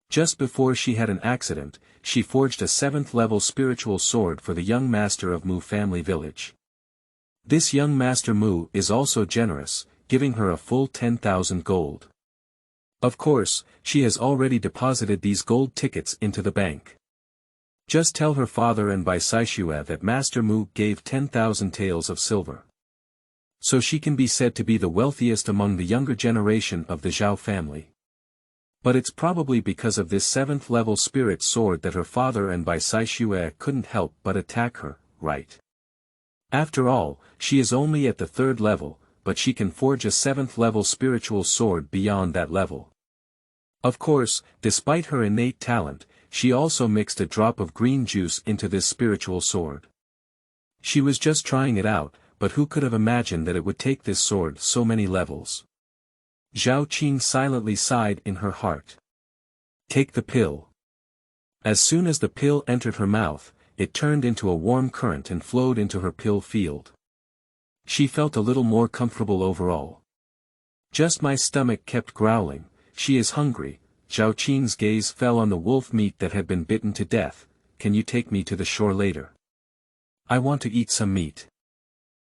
Speaker 1: Just before she had an accident, she forged a 7th-level spiritual sword for the young master of Mu family village. This young master Mu is also generous, giving her a full 10,000 gold. Of course, she has already deposited these gold tickets into the bank. Just tell her father and Bai Saixue that Master Mu gave 10,000 taels of silver. So she can be said to be the wealthiest among the younger generation of the Zhao family. But it's probably because of this 7th-level spirit sword that her father and Bai Saixue couldn't help but attack her, right? After all, she is only at the 3rd level, but she can forge a 7th-level spiritual sword beyond that level. Of course, despite her innate talent, she also mixed a drop of green juice into this spiritual sword. She was just trying it out, but who could have imagined that it would take this sword so many levels? Zhao Qing silently sighed in her heart. Take the pill. As soon as the pill entered her mouth, it turned into a warm current and flowed into her pill field. She felt a little more comfortable overall. Just my stomach kept growling, she is hungry. Zhao Qing's gaze fell on the wolf meat that had been bitten to death. Can you take me to the shore later? I want to eat some meat.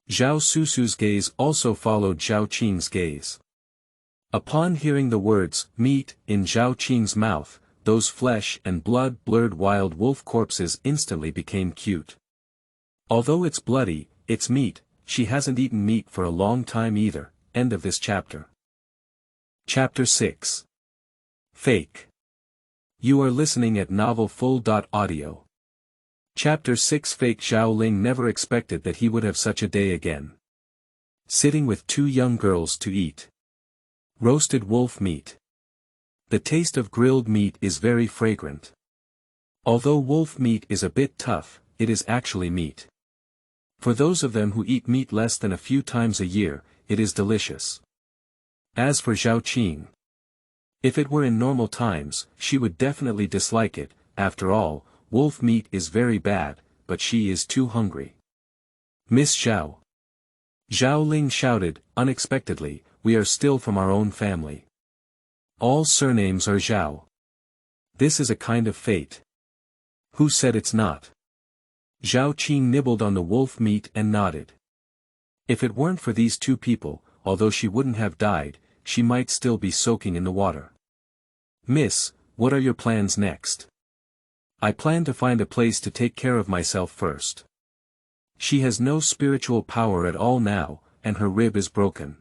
Speaker 1: Zhao Susu's gaze also followed Zhao Qing's gaze. Upon hearing the words, meat, in Zhao Qing's mouth, those flesh and blood-blurred wild wolf corpses instantly became cute. Although it's bloody, it's meat, she hasn't eaten meat for a long time either. End of this chapter. Chapter 6. Fake. You are listening at novelfull.audio. Chapter 6. Fake. Zhao Ling never expected that he would have such a day again. Sitting with 2 young girls to eat roasted wolf meat. The taste of grilled meat is very fragrant. Although wolf meat is a bit tough, it is actually meat. For those of them who eat meat less than a few times a year, it is delicious. As for Zhao Qing, if it were in normal times, she would definitely dislike it. After all, wolf meat is very bad, but she is too hungry. Miss Zhao. Zhao Ling shouted, unexpectedly, we are still from our own family. All surnames are Zhao. This is a kind of fate. Who said it's not? Zhao Qing nibbled on the wolf meat and nodded. If it weren't for these 2 people, although she wouldn't have died, she might still be soaking in the water. Miss, what are your plans next? I plan to find a place to take care of myself first. She has no spiritual power at all now, and her rib is broken.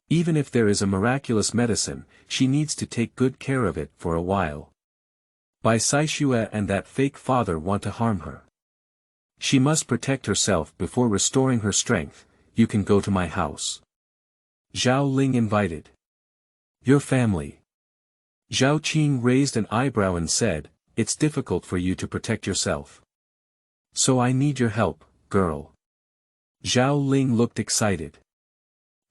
Speaker 1: Even if there is a miraculous medicine, she needs to take good care of it for a while. Bai Saixue and that fake father want to harm her. She must protect herself before restoring her strength. You can go to my house. Zhao Ling invited. Your family. Zhao Qing raised an eyebrow and said, it's difficult for you to protect yourself. So I need your help, girl. Zhao Ling looked excited.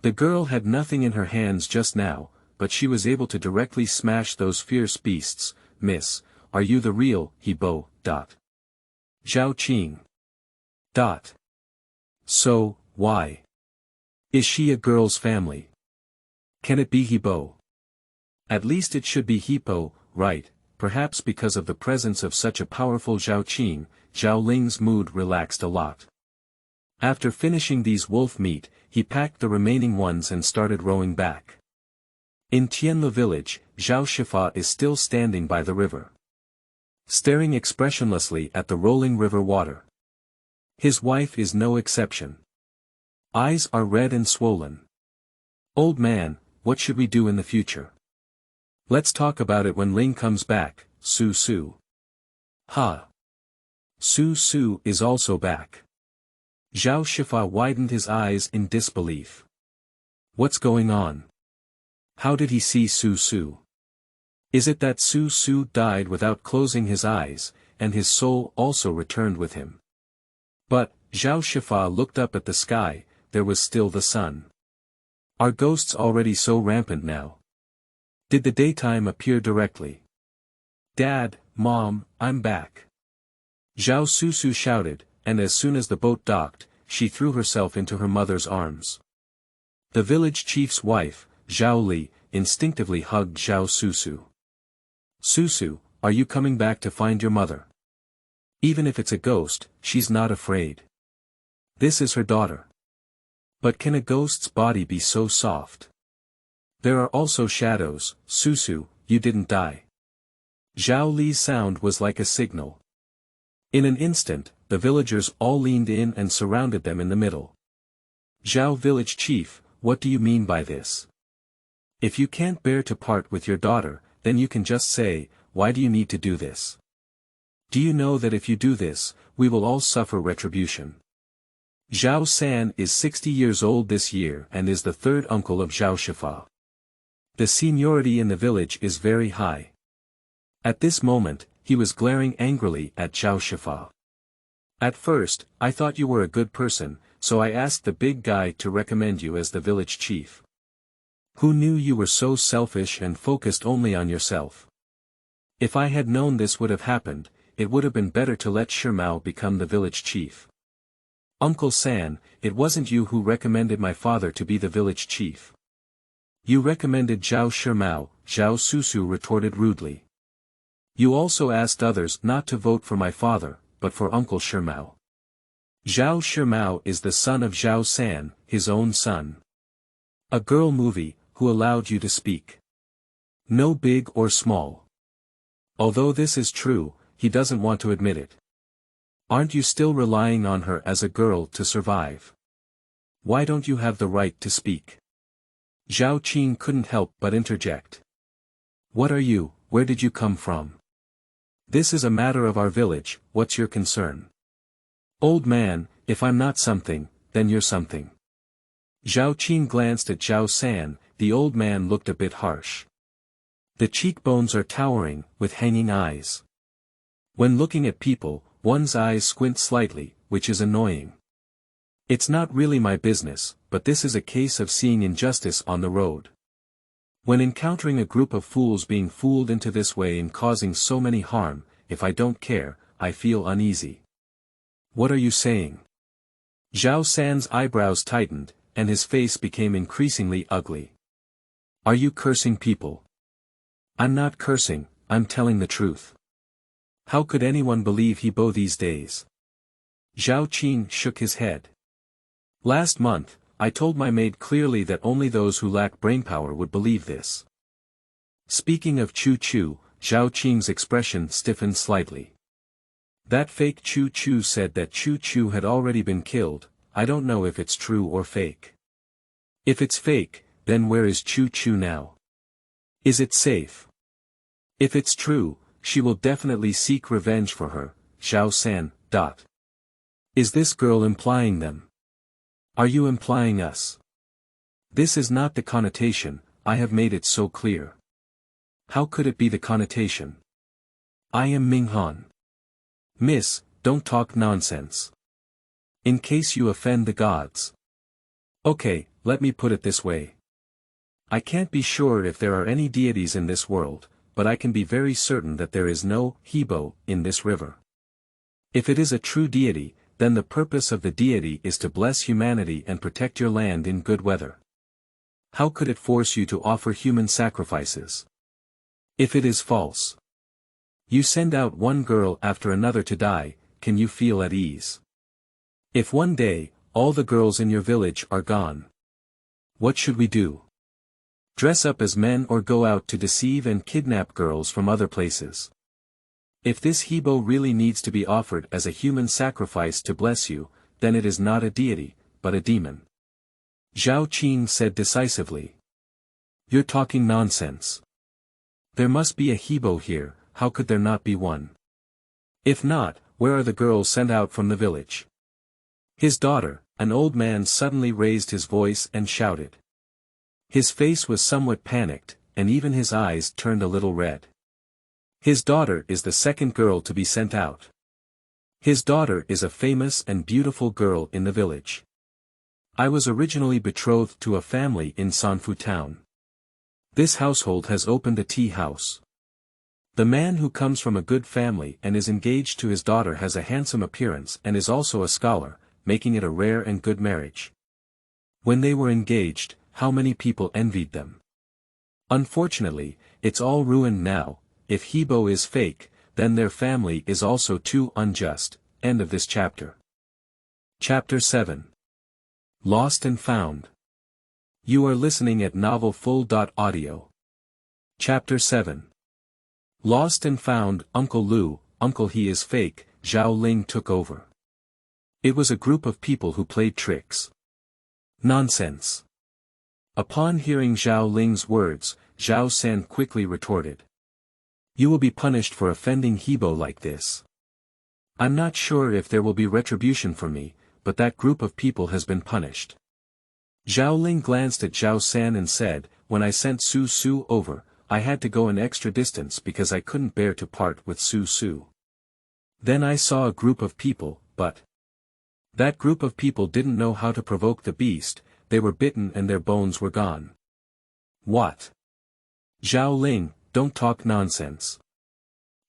Speaker 1: The girl had nothing in her hands just now, but she was able to directly smash those fierce beasts. Miss, are you the real Hebo? Zhao Qing. So, why? Is she a girl's family? Can it be Hebo? At least it should be Hebo, right? Perhaps because of the presence of such a powerful Zhao Qing, Zhao Ling's mood relaxed a lot. After finishing these wolf meat, he packed the remaining ones and started rowing back. In Tianle village, Zhao Shifa is still standing by the river, staring expressionlessly at the rolling river water. His wife is no exception. Eyes are red and swollen. Old man, what should we do in the future? Let's talk about it when Ling comes back, Su Su. Ha! Su Su is also back. Zhao Shifa widened his eyes in disbelief. What's going on? How did he see Su Su? Is it that Su Su died without closing his eyes, and his soul also returned with him? But, Zhao Shifa looked up at the sky, there was still the sun. Are ghosts already so rampant now? Did the daytime appear directly? Dad, Mom, I'm back. Zhao Susu shouted, and as soon as the boat docked, she threw herself into her mother's arms. The village chief's wife, Zhao Li, instinctively hugged Zhao Susu. Susu, are you coming back to find your mother? Even if it's a ghost, she's not afraid. This is her daughter. But can a ghost's body be so soft? There are also shadows. Susu, you didn't die. Zhao Li's sound was like a signal. In an instant, the villagers all leaned in and surrounded them in the middle. Zhao village chief, what do you mean by this? If you can't bear to part with your daughter, then you can just say, why do you need to do this? Do you know that if you do this, we will all suffer retribution? Zhao San is 60 years old this year and is the third uncle of Zhao Shifa. The seniority in the village is very high. At this moment, he was glaring angrily at Zhao Shifa. At first, I thought you were a good person, so I asked the big guy to recommend you as the village chief. Who knew you were so selfish and focused only on yourself? If I had known this would have happened, it would have been better to let Shimao become the village chief. Uncle San, it wasn't you who recommended my father to be the village chief. You recommended Zhao Shimao, Zhao Susu retorted rudely. You also asked others not to vote for my father, but for Uncle Shimao. Zhao Shimao is the son of Zhao San, his own son. A girl movie, who allowed you to speak. No big or small. Although this is true, he doesn't want to admit it. Aren't you still relying on her as a girl to survive? Why don't you have the right to speak? Zhao Qing couldn't help but interject. What are you, where did you come from? This is a matter of our village, what's your concern? Old man, if I'm not something, then you're something. Zhao Qing glanced at Zhao San, the old man looked a bit harsh. The cheekbones are towering, with hanging eyes. When looking at people, one's eyes squint slightly, which is annoying. It's not really my business, but this is a case of seeing injustice on the road. When encountering a group of fools being fooled into this way and causing so many harm, if I don't care, I feel uneasy. What are you saying? Zhao San's eyebrows tightened, and his face became increasingly ugly. Are you cursing people? I'm not cursing, I'm telling the truth. How could anyone believe Hebo these days? Zhao Qing shook his head. Last month, I told my maid clearly that only those who lack brainpower would believe this. Speaking of Chu Chu, Zhao Qing's expression stiffened slightly. That fake Chu Chu said that Chu Chu had already been killed. I don't know if it's true or fake. If it's fake, then where is Chu Chu now? Is it safe? If it's true, she will definitely seek revenge for her, Zhao San. Is this girl implying them? Are you implying us? This is not the connotation, I have made it so clear. How could it be the connotation? I am Minghan. Miss, don't talk nonsense. In case you offend the gods. Okay, let me put it this way. I can't be sure if there are any deities in this world, but I can be very certain that there is no Hebo in this river. If it is a true deity, then the purpose of the deity is to bless humanity and protect your land in good weather. How could it force you to offer human sacrifices? If it is false. You send out one girl after another to die, can you feel at ease? If one day, all the girls in your village are gone. What should we do? Dress up as men or go out to deceive and kidnap girls from other places? If this Hebo really needs to be offered as a human sacrifice to bless you, then it is not a deity, but a demon. Zhao Qing said decisively. You're talking nonsense. There must be a Hebo here, how could there not be one? If not, where are the girls sent out from the village? His daughter, an old man suddenly raised his voice and shouted. His face was somewhat panicked, and even his eyes turned a little red. His daughter is the second girl to be sent out. His daughter is a famous and beautiful girl in the village. I was originally betrothed to a family in Sanfu town. This household has opened a tea house. The man who comes from a good family and is engaged to his daughter has a handsome appearance and is also a scholar, making it a rare and good marriage. When they were engaged, how many people envied them? Unfortunately, it's all ruined now. If Hebo is fake, then their family is also too unjust. End of this chapter. Chapter 7. Lost and Found. You are listening at novelfull.audio. Chapter 7. Lost and Found. Uncle Lu, Uncle he is fake, Zhao Ling took over. It was a group of people who played tricks. Nonsense. Upon hearing Zhao Ling's words, Zhao San quickly retorted. You will be punished for offending Hebo like this. I'm not sure if there will be retribution for me, but that group of people has been punished. Zhao Ling glanced at Zhao San and said, when I sent Su Su over, I had to go an extra distance because I couldn't bear to part with Su Su. Then I saw a group of people, but that group of people didn't know how to provoke the beast, they were bitten and their bones were gone. What? Zhao Ling, don't talk nonsense.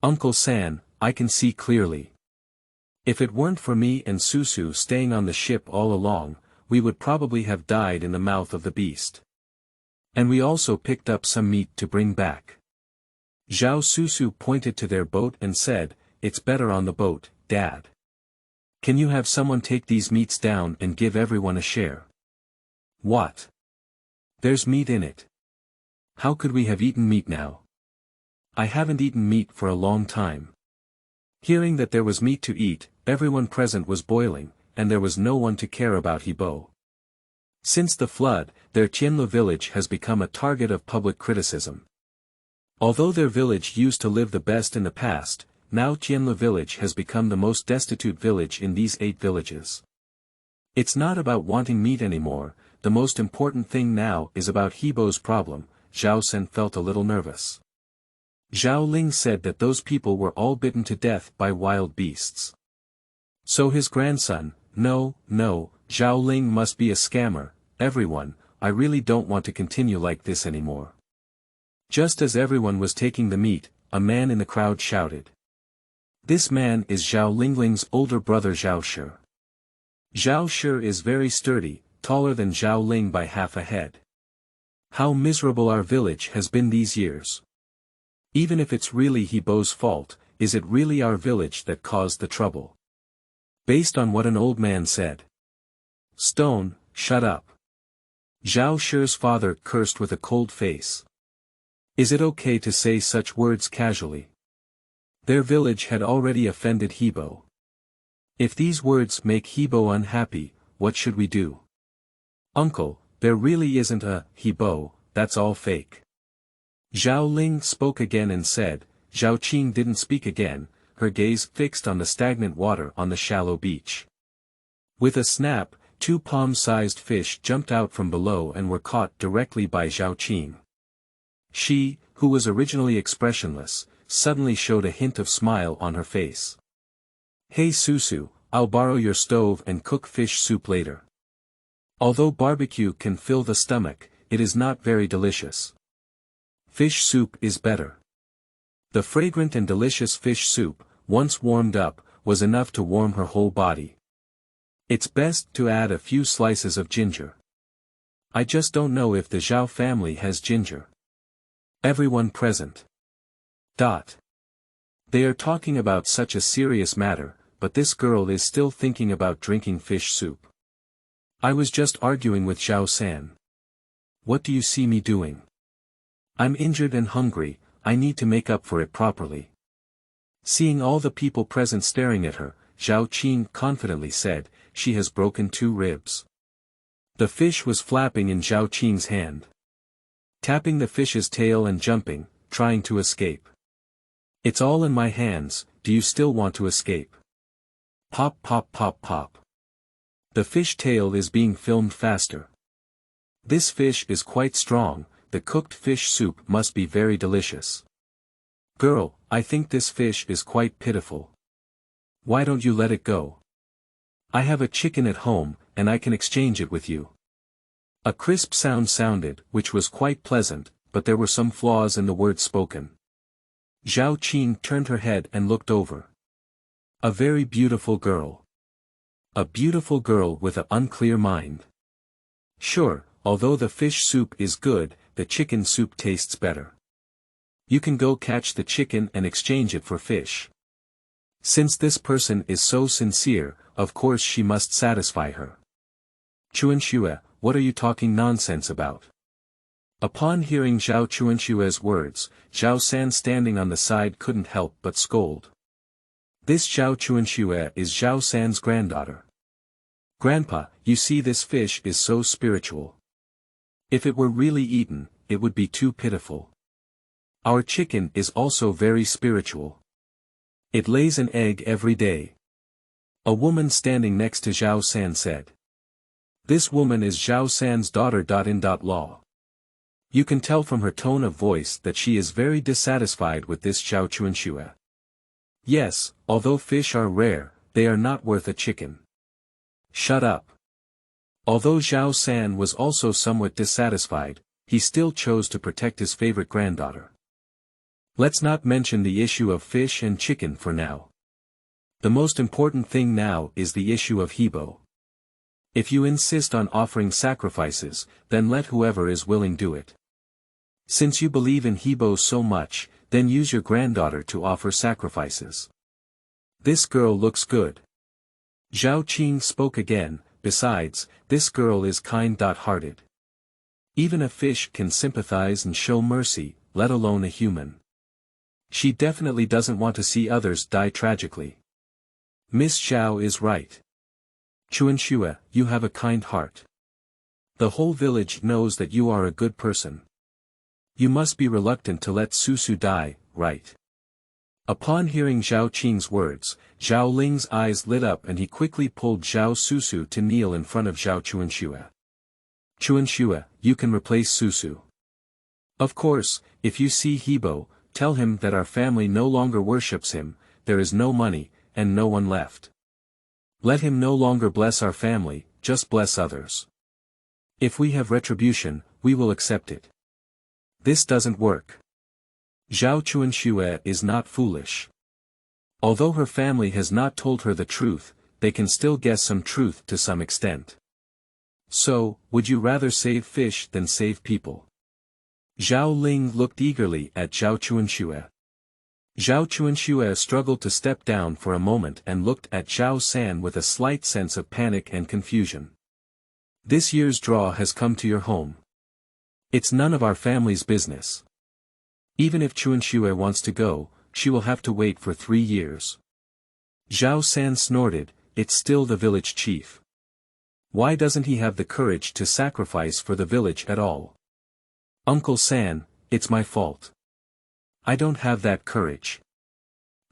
Speaker 1: Uncle San, I can see clearly. If it weren't for me and Susu staying on the ship all along, we would probably have died in the mouth of the beast. And we also picked up some meat to bring back. Zhao Susu pointed to their boat and said, it's better on the boat, Dad. Can you have someone take these meats down and give everyone a share? What? There's meat in it. How could we have eaten meat now? I haven't eaten meat for a long time. Hearing that there was meat to eat, everyone present was boiling, and there was no one to care about Hebo. Since the flood, their Tianlu village has become a target of public criticism. Although their village used to live the best in the past, now Tianlu village has become the most destitute village in these 8 villages. It's not about wanting meat anymore, the most important thing now is about Hebo's problem. Zhao Sen felt a little nervous. Zhao Ling said that those people were all bitten to death by wild beasts. So his grandson, no, Zhao Ling must be a scammer, everyone, I really don't want to continue like this anymore. Just as everyone was taking the meat, a man in the crowd shouted. This man is Zhao Lingling's older brother Zhao Shi. Zhao Shi is very sturdy, taller than Zhao Ling by half a head. How miserable our village has been these years. Even if it's really Hebo's fault, is it really our village that caused the trouble? Based on what an old man said. Stone, shut up. Zhao Shi's father cursed with a cold face. Is it okay to say such words casually? Their village had already offended Hebo. If these words make Hebo unhappy, what should we do? Uncle, there really isn't a Hebo, that's all fake. Zhao Ling spoke again and said, Zhao Qing didn't speak again, her gaze fixed on the stagnant water on the shallow beach. With a snap, 2 palm-sized fish jumped out from below and were caught directly by Zhao Qing. She, who was originally expressionless, suddenly showed a hint of smile on her face. Hey Susu, I'll borrow your stove and cook fish soup later. Although barbecue can fill the stomach, it is not very delicious. Fish soup is better. The fragrant and delicious fish soup, once warmed up, was enough to warm her whole body. It's best to add a few slices of ginger. I just don't know if the Zhao family has ginger. Everyone present. They are talking about such a serious matter, but this girl is still thinking about drinking fish soup. I was just arguing with Zhao San. What do you see me doing? I'm injured and hungry, I need to make up for it properly. Seeing all the people present staring at her, Zhao Qing confidently said, she has broken 2 ribs. The fish was flapping in Zhao Qing's hand. Tapping the fish's tail and jumping, trying to escape. It's all in my hands, do you still want to escape? Pop pop pop pop. The fish tail is being filmed faster. This fish is quite strong, the cooked fish soup must be very delicious. Girl, I think this fish is quite pitiful. Why don't you let it go? I have a chicken at home, and I can exchange it with you. A crisp sound sounded, which was quite pleasant, but there were some flaws in the words spoken. Zhao Qing turned her head and looked over. A very beautiful girl. A beautiful girl with an unclear mind. Sure, although the fish soup is good, the chicken soup tastes better. You can go catch the chicken and exchange it for fish. Since this person is so sincere, of course she must satisfy her. Chuanxue, what are you talking nonsense about? Upon hearing Zhao Chuanshue's words, Zhao San standing on the side couldn't help but scold. This Zhao Chuanxue is Zhao San's granddaughter. Grandpa, you see this fish is so spiritual. If it were really eaten, it would be too pitiful. Our chicken is also very spiritual. It lays an egg every day. A woman standing next to Zhao San said. This woman is Zhao San's daughter. Law. You can tell from her tone of voice that she is very dissatisfied with this Zhao Chuanxue. Yes, although fish are rare, they are not worth a chicken. Shut up. Although Zhao San was also somewhat dissatisfied, he still chose to protect his favorite granddaughter. Let's not mention the issue of fish and chicken for now. The most important thing now is the issue of Hebo. If you insist on offering sacrifices, then let whoever is willing do it. Since you believe in Hebo so much, then use your granddaughter to offer sacrifices. This girl looks good. Zhao Qing spoke again, besides, this girl is kind-hearted. Even a fish can sympathize and show mercy, let alone a human. She definitely doesn't want to see others die tragically. Miss Zhao is right. Chuanxue, you have a kind heart. The whole village knows that you are a good person. You must be reluctant to let Susu die, right? Upon hearing Zhao Qing's words, Zhao Ling's eyes lit up and he quickly pulled Zhao Susu to kneel in front of Zhao Chuanxue. Chuanxue, you can replace Susu. Of course, if you see Hebo, tell him that our family no longer worships him, there is no money, and no one left. Let him no longer bless our family, just bless others. If we have retribution, we will accept it. This doesn't work. Zhao Chuanxue is not foolish. Although her family has not told her the truth, they can still guess some truth to some extent. So, would you rather save fish than save people? Zhao Ling looked eagerly at Zhao Chuanxue. Zhao Chuanxue struggled to step down for a moment and looked at Zhao San with a slight sense of panic and confusion. This year's draw has come to your home. It's none of our family's business. Even if Chuanxue wants to go, she will have to wait for 3 years. Zhao San snorted, it's still the village chief. Why doesn't he have the courage to sacrifice for the village at all? Uncle San, it's my fault. I don't have that courage.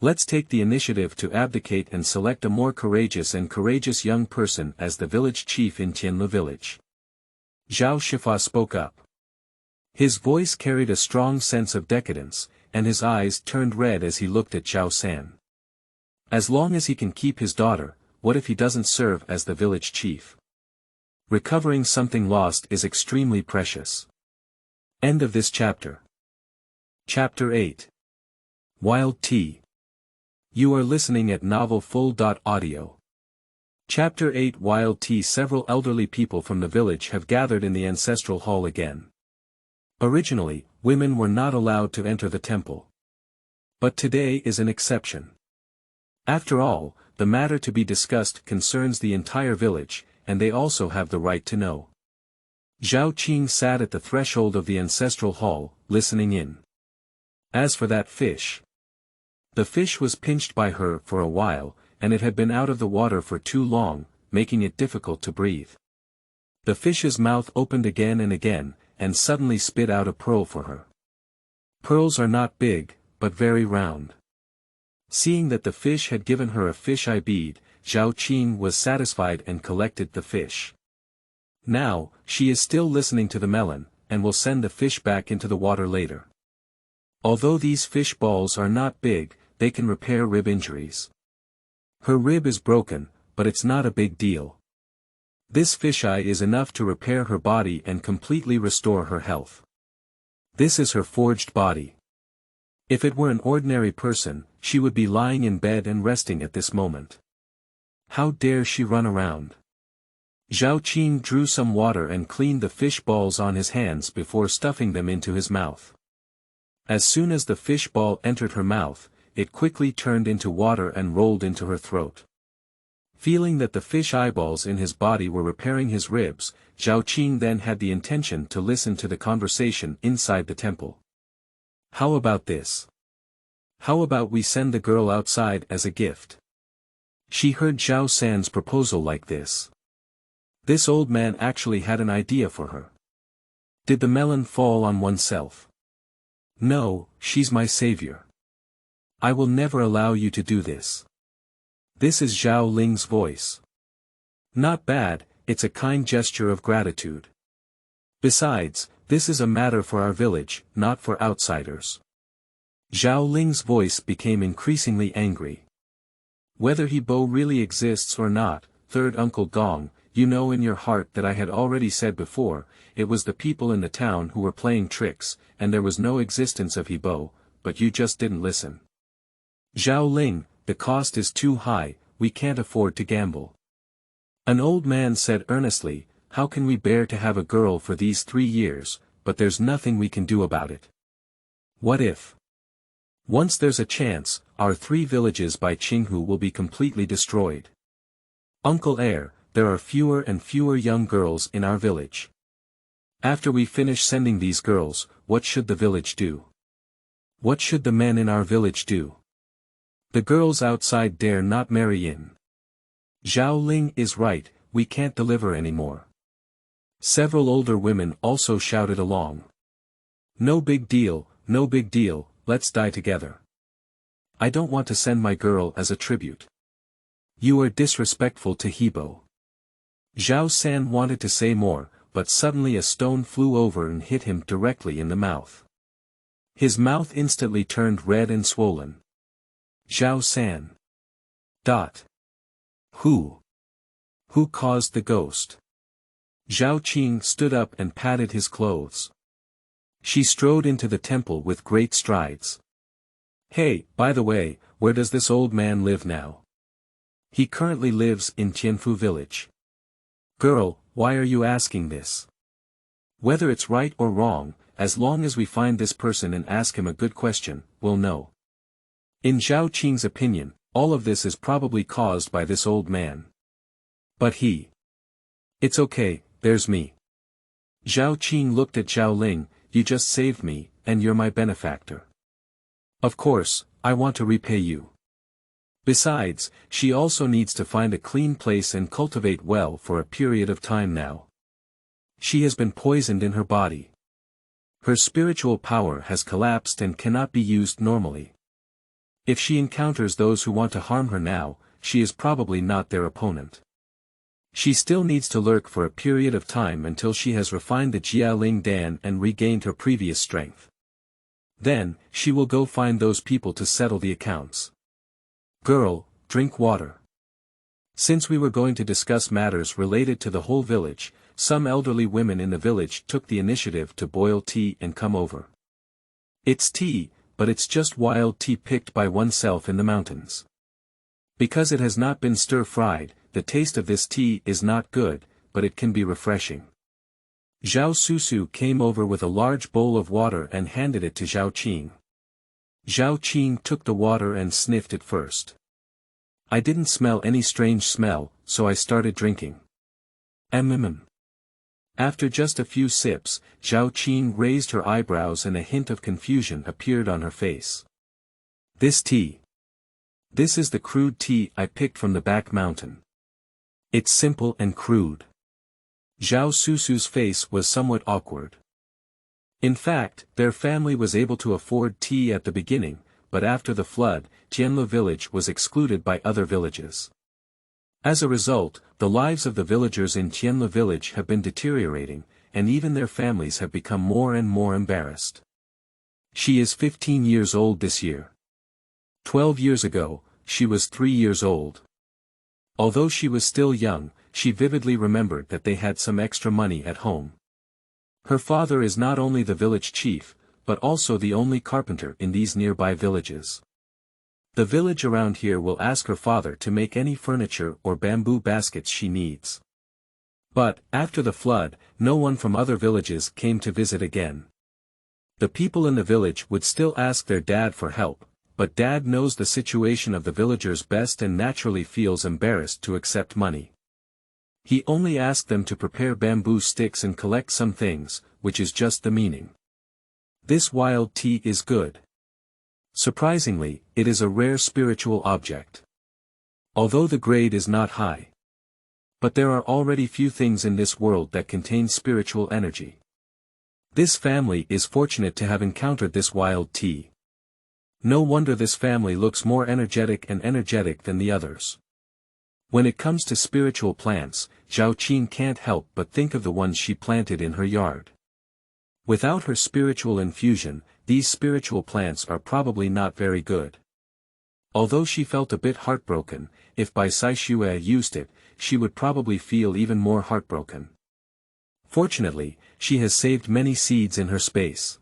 Speaker 1: Let's take the initiative to abdicate and select a more courageous young person as the village chief in Tianlu village. Zhao Shifa spoke up. His voice carried a strong sense of decadence, and his eyes turned red as he looked at Zhao San. As long as he can keep his daughter, what if he doesn't serve as the village chief? Recovering something lost is extremely precious. End of this chapter. Chapter 8. Wild Tea. You are listening at novelfull.audio. Chapter 8 Wild Tea. Several elderly people from the village have gathered in the ancestral hall again. Originally, women were not allowed to enter the temple. But today is an exception. After all, the matter to be discussed concerns the entire village, and they also have the right to know. Zhao Qing sat at the threshold of the ancestral hall, listening in. As for that fish. The fish was pinched by her for a while, and it had been out of the water for too long, making it difficult to breathe. The fish's mouth opened again and again, and suddenly spit out a pearl for her. Pearls are not big, but very round. Seeing that the fish had given her a fish-eye bead, Zhao Qing was satisfied and collected the fish. Now, she is still listening to the melon, and will send the fish back into the water later. Although these fish balls are not big, they can repair rib injuries. Her rib is broken, but it's not a big deal. This fish-eye is enough to repair her body and completely restore her health. This is her forged body. If it were an ordinary person, she would be lying in bed and resting at this moment. How dare she run around? Zhao Qing drew some water and cleaned the fish balls on his hands before stuffing them into his mouth. As soon as the fish ball entered her mouth, it quickly turned into water and rolled into her throat. Feeling that the fish eyeballs in his body were repairing his ribs, Zhao Qing then had the intention to listen to the conversation inside the temple. How about this? How about we send the girl outside as a gift? She heard Zhao San's proposal like this. This old man actually had an idea for her. Did the melon fall on oneself? No, she's my savior. I will never allow you to do this. This is Zhao Ling's voice. Not bad, it's a kind gesture of gratitude. Besides, this is a matter for our village, not for outsiders. Zhao Ling's voice became increasingly angry. Whether Hebo really exists or not, third Uncle Gong, you know in your heart that I had already said before, it was the people in the town who were playing tricks, and there was no existence of Hebo, but you just didn't listen. Zhao Ling, the cost is too high, we can't afford to gamble. An old man said earnestly, how can we bear to have a girl for these 3 years, but there's nothing we can do about it. What if? Once there's a chance, our 3 villages by Qinghu will be completely destroyed. Uncle Heir, there are fewer and fewer young girls in our village. After we finish sending these girls, what should the village do? What should the men in our village do? The girls outside dare not marry in. Zhao Ling is right, we can't deliver anymore. Several older women also shouted along. No big deal, let's die together. I don't want to send my girl as a tribute. You are disrespectful to Hebo. Zhao San wanted to say more, but suddenly a stone flew over and hit him directly in the mouth. His mouth instantly turned red and swollen. Zhao San. Who caused the ghost? Zhao Qing stood up and patted his clothes. She strode into the temple with great strides. Hey, by the way, where does this old man live now? He currently lives in Tianfu village. Girl, why are you asking this? Whether it's right or wrong, as long as we find this person and ask him a good question, we'll know. In Zhao Qing's opinion, all of this is probably caused by this old man. But it's okay, there's me. Zhao Qing looked at Zhao Ling, you just saved me, and you're my benefactor. Of course, I want to repay you. Besides, she also needs to find a clean place and cultivate well for a period of time now. She has been poisoned in her body. Her spiritual power has collapsed and cannot be used normally. If she encounters those who want to harm her now, she is probably not their opponent. She still needs to lurk for a period of time until she has refined the Jialing Dan and regained her previous strength. Then, she will go find those people to settle the accounts. Girl, drink water. Since we were going to discuss matters related to the whole village, some elderly women in the village took the initiative to boil tea and come over. It's tea, but it's just wild tea picked by oneself in the mountains. Because it has not been stir-fried, the taste of this tea is not good, but it can be refreshing. Zhao Susu came over with a large bowl of water and handed it to Zhao Qing. Zhao Qing took the water and sniffed it first. I didn't smell any strange smell, so I started drinking. After just a few sips, Zhao Qing raised her eyebrows and a hint of confusion appeared on her face. This tea. This is the crude tea I picked from the back mountain. It's simple and crude. Zhao Susu's face was somewhat awkward. In fact, their family was able to afford tea at the beginning, but after the flood, Tianle village was excluded by other villages. As a result, the lives of the villagers in Tianle village have been deteriorating, and even their families have become more and more embarrassed. She is 15 years old this year. 12 years ago, she was 3 years old. Although she was still young, she vividly remembered that they had some extra money at home. Her father is not only the village chief, but also the only carpenter in these nearby villages. The village around here will ask her father to make any furniture or bamboo baskets she needs. But, after the flood, no one from other villages came to visit again. The people in the village would still ask their dad for help, but Dad knows the situation of the villagers best and naturally feels embarrassed to accept money. He only asked them to prepare bamboo sticks and collect some things, which is just the meaning. This wild tea is good. Surprisingly, it is a rare spiritual object. Although the grade is not high. But there are already few things in this world that contain spiritual energy. This family is fortunate to have encountered this wild tea. No wonder this family looks more energetic than the others. When it comes to spiritual plants, Zhao Qing can't help but think of the ones she planted in her yard. Without her spiritual infusion, these spiritual plants are probably not very good. Although she felt a bit heartbroken, if Bai Saixue used it, she would probably feel even more heartbroken. Fortunately, she has saved many seeds in her space.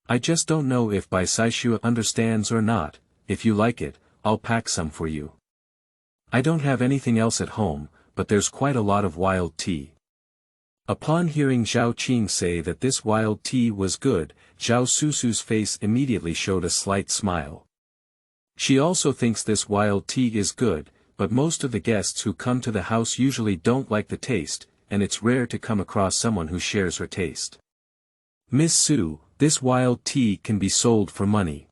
Speaker 1: I just don't know if Bai Saixue understands or not. If you like it, I'll pack some for you. I don't have anything else at home, but there's quite a lot of wild tea. Upon hearing Zhao Qing say that this wild tea was good, Zhao Susu's face immediately showed a slight smile. She also thinks this wild tea is good, but most of the guests who come to the house usually don't like the taste, and it's rare to come across someone who shares her taste. Miss Su, this wild tea can be sold for money.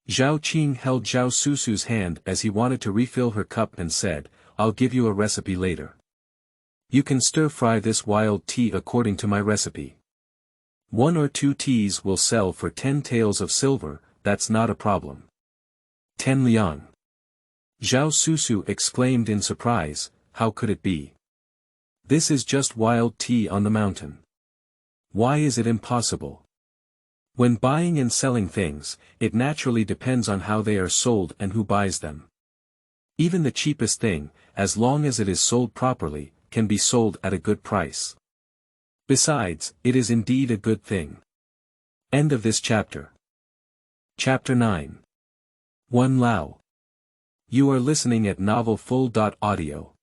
Speaker 1: Zhao Qing held Zhao Susu's hand as he wanted to refill her cup and said, I'll give you a recipe later. You can stir-fry this wild tea according to my recipe. 1 or 2 teas will sell for 10 taels of silver, that's not a problem. 10 liang. Zhao Susu exclaimed in surprise, how could it be? This is just wild tea on the mountain. Why is it impossible? When buying and selling things, it naturally depends on how they are sold and who buys them. Even the cheapest thing, as long as it is sold properly, can be sold at a good price. Besides, it is indeed a good thing. End of this chapter. Chapter 9. Wen Lao. You are listening at novelfull.audio.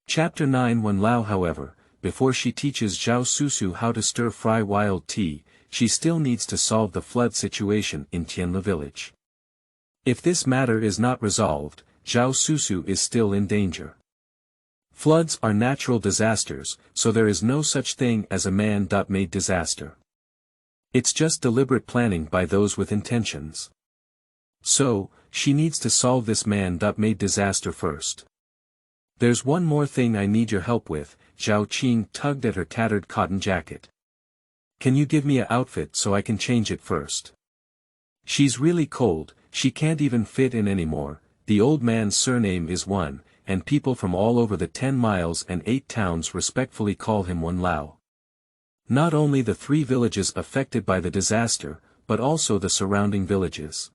Speaker 1: Chapter 9. Wen Lao. However, before she teaches Zhao Susu how to stir-fry wild tea, she still needs to solve the flood situation in Tianle village. If this matter is not resolved, Zhao Susu is still in danger. Floods are natural disasters, so there is no such thing as a man-made disaster. It's just deliberate planning by those with intentions. So, she needs to solve this man-made disaster first. There's one more thing I need your help with. Zhao Qing tugged at her tattered cotton jacket. Can you give me an outfit so I can change it first? She's really cold, she can't even fit in anymore. The old man's surname is Wen, and people from all over the 10 miles and 8 towns respectfully call him Wen Lao. Not only the 3 villages affected by the disaster, but also the surrounding villages.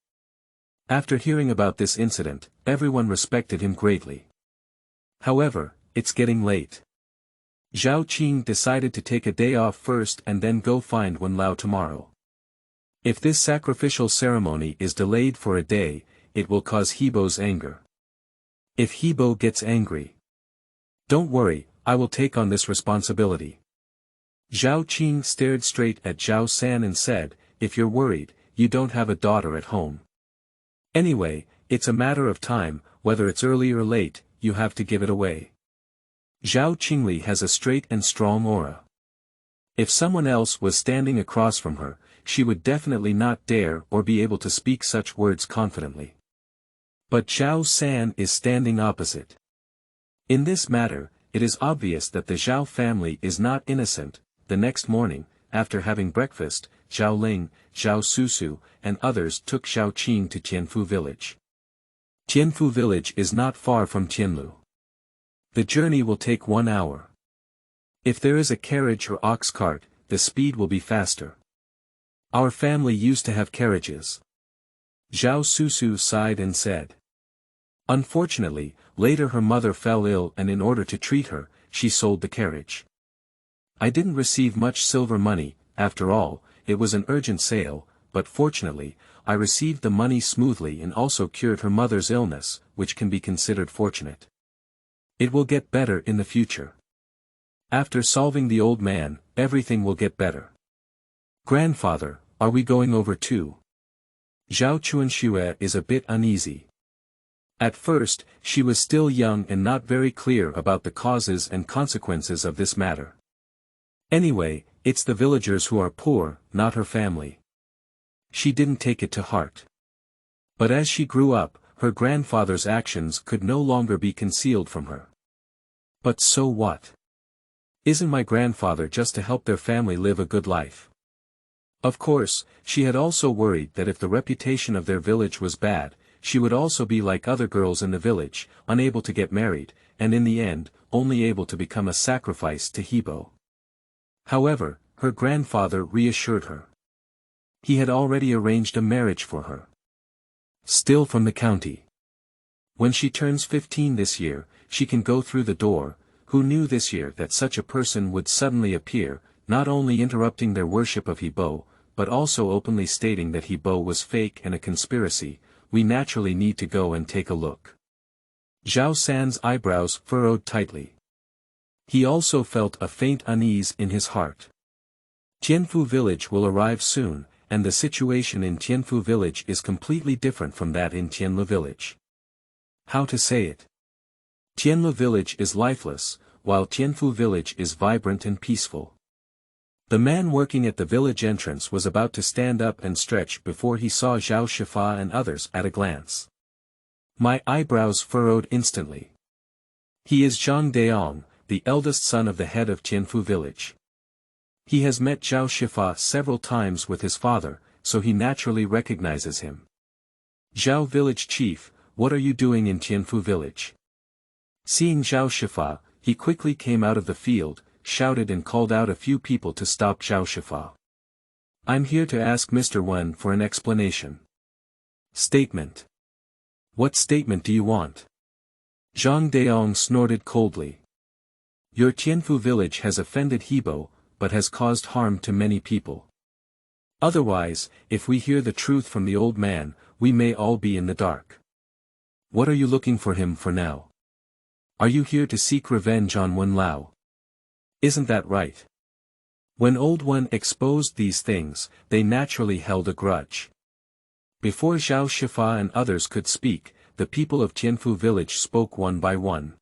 Speaker 1: After hearing about this incident, everyone respected him greatly. However, it's getting late. Zhao Qing decided to take a day off first and then go find Wen Lao tomorrow. If this sacrificial ceremony is delayed for a day, it will cause Hebo's anger. If Hebo gets angry, don't worry, I will take on this responsibility. Zhao Qing stared straight at Zhao San and said, if you're worried, you don't have a daughter at home. Anyway, it's a matter of time, whether it's early or late, you have to give it away. Zhao Qingli has a straight and strong aura. If someone else was standing across from her, she would definitely not dare or be able to speak such words confidently. But Zhao San is standing opposite. In this matter, it is obvious that the Zhao family is not innocent. The next morning, after having breakfast, Zhao Ling, Zhao Susu, and others took Zhao Qing to Tianfu village. Tianfu village is not far from Tianlu. The journey will take 1 hour. If there is a carriage or ox cart, the speed will be faster. Our family used to have carriages. Zhao Susu sighed and said. Unfortunately, later her mother fell ill and in order to treat her, she sold the carriage. I didn't receive much silver money, after all, it was an urgent sale, but fortunately, I received the money smoothly and also cured her mother's illness, which can be considered fortunate. It will get better in the future. After solving the old man, everything will get better. Grandfather, are we going over too? Zhao Chuanxue is a bit uneasy. At first, she was still young and not very clear about the causes and consequences of this matter. Anyway, it's the villagers who are poor, not her family. She didn't take it to heart. But as she grew up, her grandfather's actions could no longer be concealed from her. But so what? Isn't my grandfather just to help their family live a good life? Of course, she had also worried that if the reputation of their village was bad, she would also be like other girls in the village, unable to get married, and in the end, only able to become a sacrifice to Hebo. However, her grandfather reassured her. He had already arranged a marriage for her. Still from the county. When she turns 15 this year, she can go through the door. Who knew this year that such a person would suddenly appear, not only interrupting their worship of Hebo, but also openly stating that Hebo was fake and a conspiracy. We naturally need to go and take a look. Zhao San's eyebrows furrowed tightly. He also felt a faint unease in his heart. Tianfu village will arrive soon, and the situation in Tianfu village is completely different from that in Tianlu village. How to say it? Tianlu village is lifeless, while Tianfu village is vibrant and peaceful. The man working at the village entrance was about to stand up and stretch before he saw Zhao Shifa and others at a glance. My eyebrows furrowed instantly. He is Zhang Daong, the eldest son of the head of Tianfu village. He has met Zhao Shifa several times with his father, so he naturally recognizes him. Zhao village chief, what are you doing in Tianfu village? Seeing Zhao Shifa, he quickly came out of the field, shouted and called out a few people to stop Zhao Shifa. I'm here to ask Mr. Wen for an explanation. Statement. What statement do you want? Zhang Daong snorted coldly. Your Tianfu village has offended Hebo, but has caused harm to many people. Otherwise, if we hear the truth from the old man, we may all be in the dark. What are you looking for him for now? Are you here to seek revenge on Wen Lao? Isn't that right? When Old Wen exposed these things, they naturally held a grudge. Before Zhao Shifa and others could speak, the people of Tianfu village spoke one by one.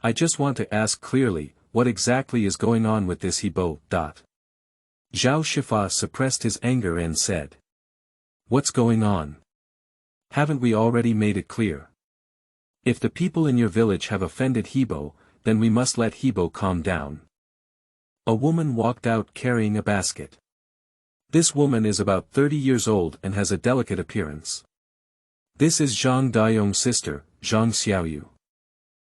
Speaker 1: I just want to ask clearly, what exactly is going on with this Hebo? Zhao Shifa suppressed his anger and said. What's going on? Haven't we already made it clear? If the people in your village have offended Hebo, then we must let Hebo calm down. A woman walked out carrying a basket. This woman is about 30 years old and has a delicate appearance. This is Zhang Daiyong's sister, Zhang Xiaoyu.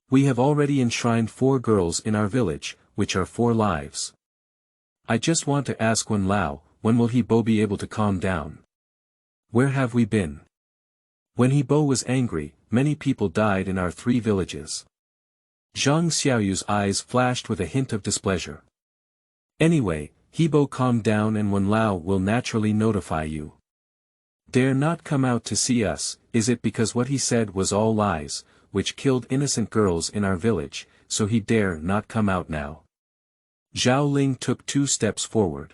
Speaker 1: We have already enshrined 4 girls in our village, which are 4 lives. I just want to ask Wen Lao, when will Hebo be able to calm down? Where have we been? When Hebo was angry, many people died in our 3 villages. Zhang Xiaoyu's eyes flashed with a hint of displeasure. Anyway, Hebo calmed down and Wen Lao will naturally notify you. Dare not come out to see us, is it because what he said was all lies, which killed innocent girls in our village, so he dare not come out now? Zhao Ling took 2 steps forward.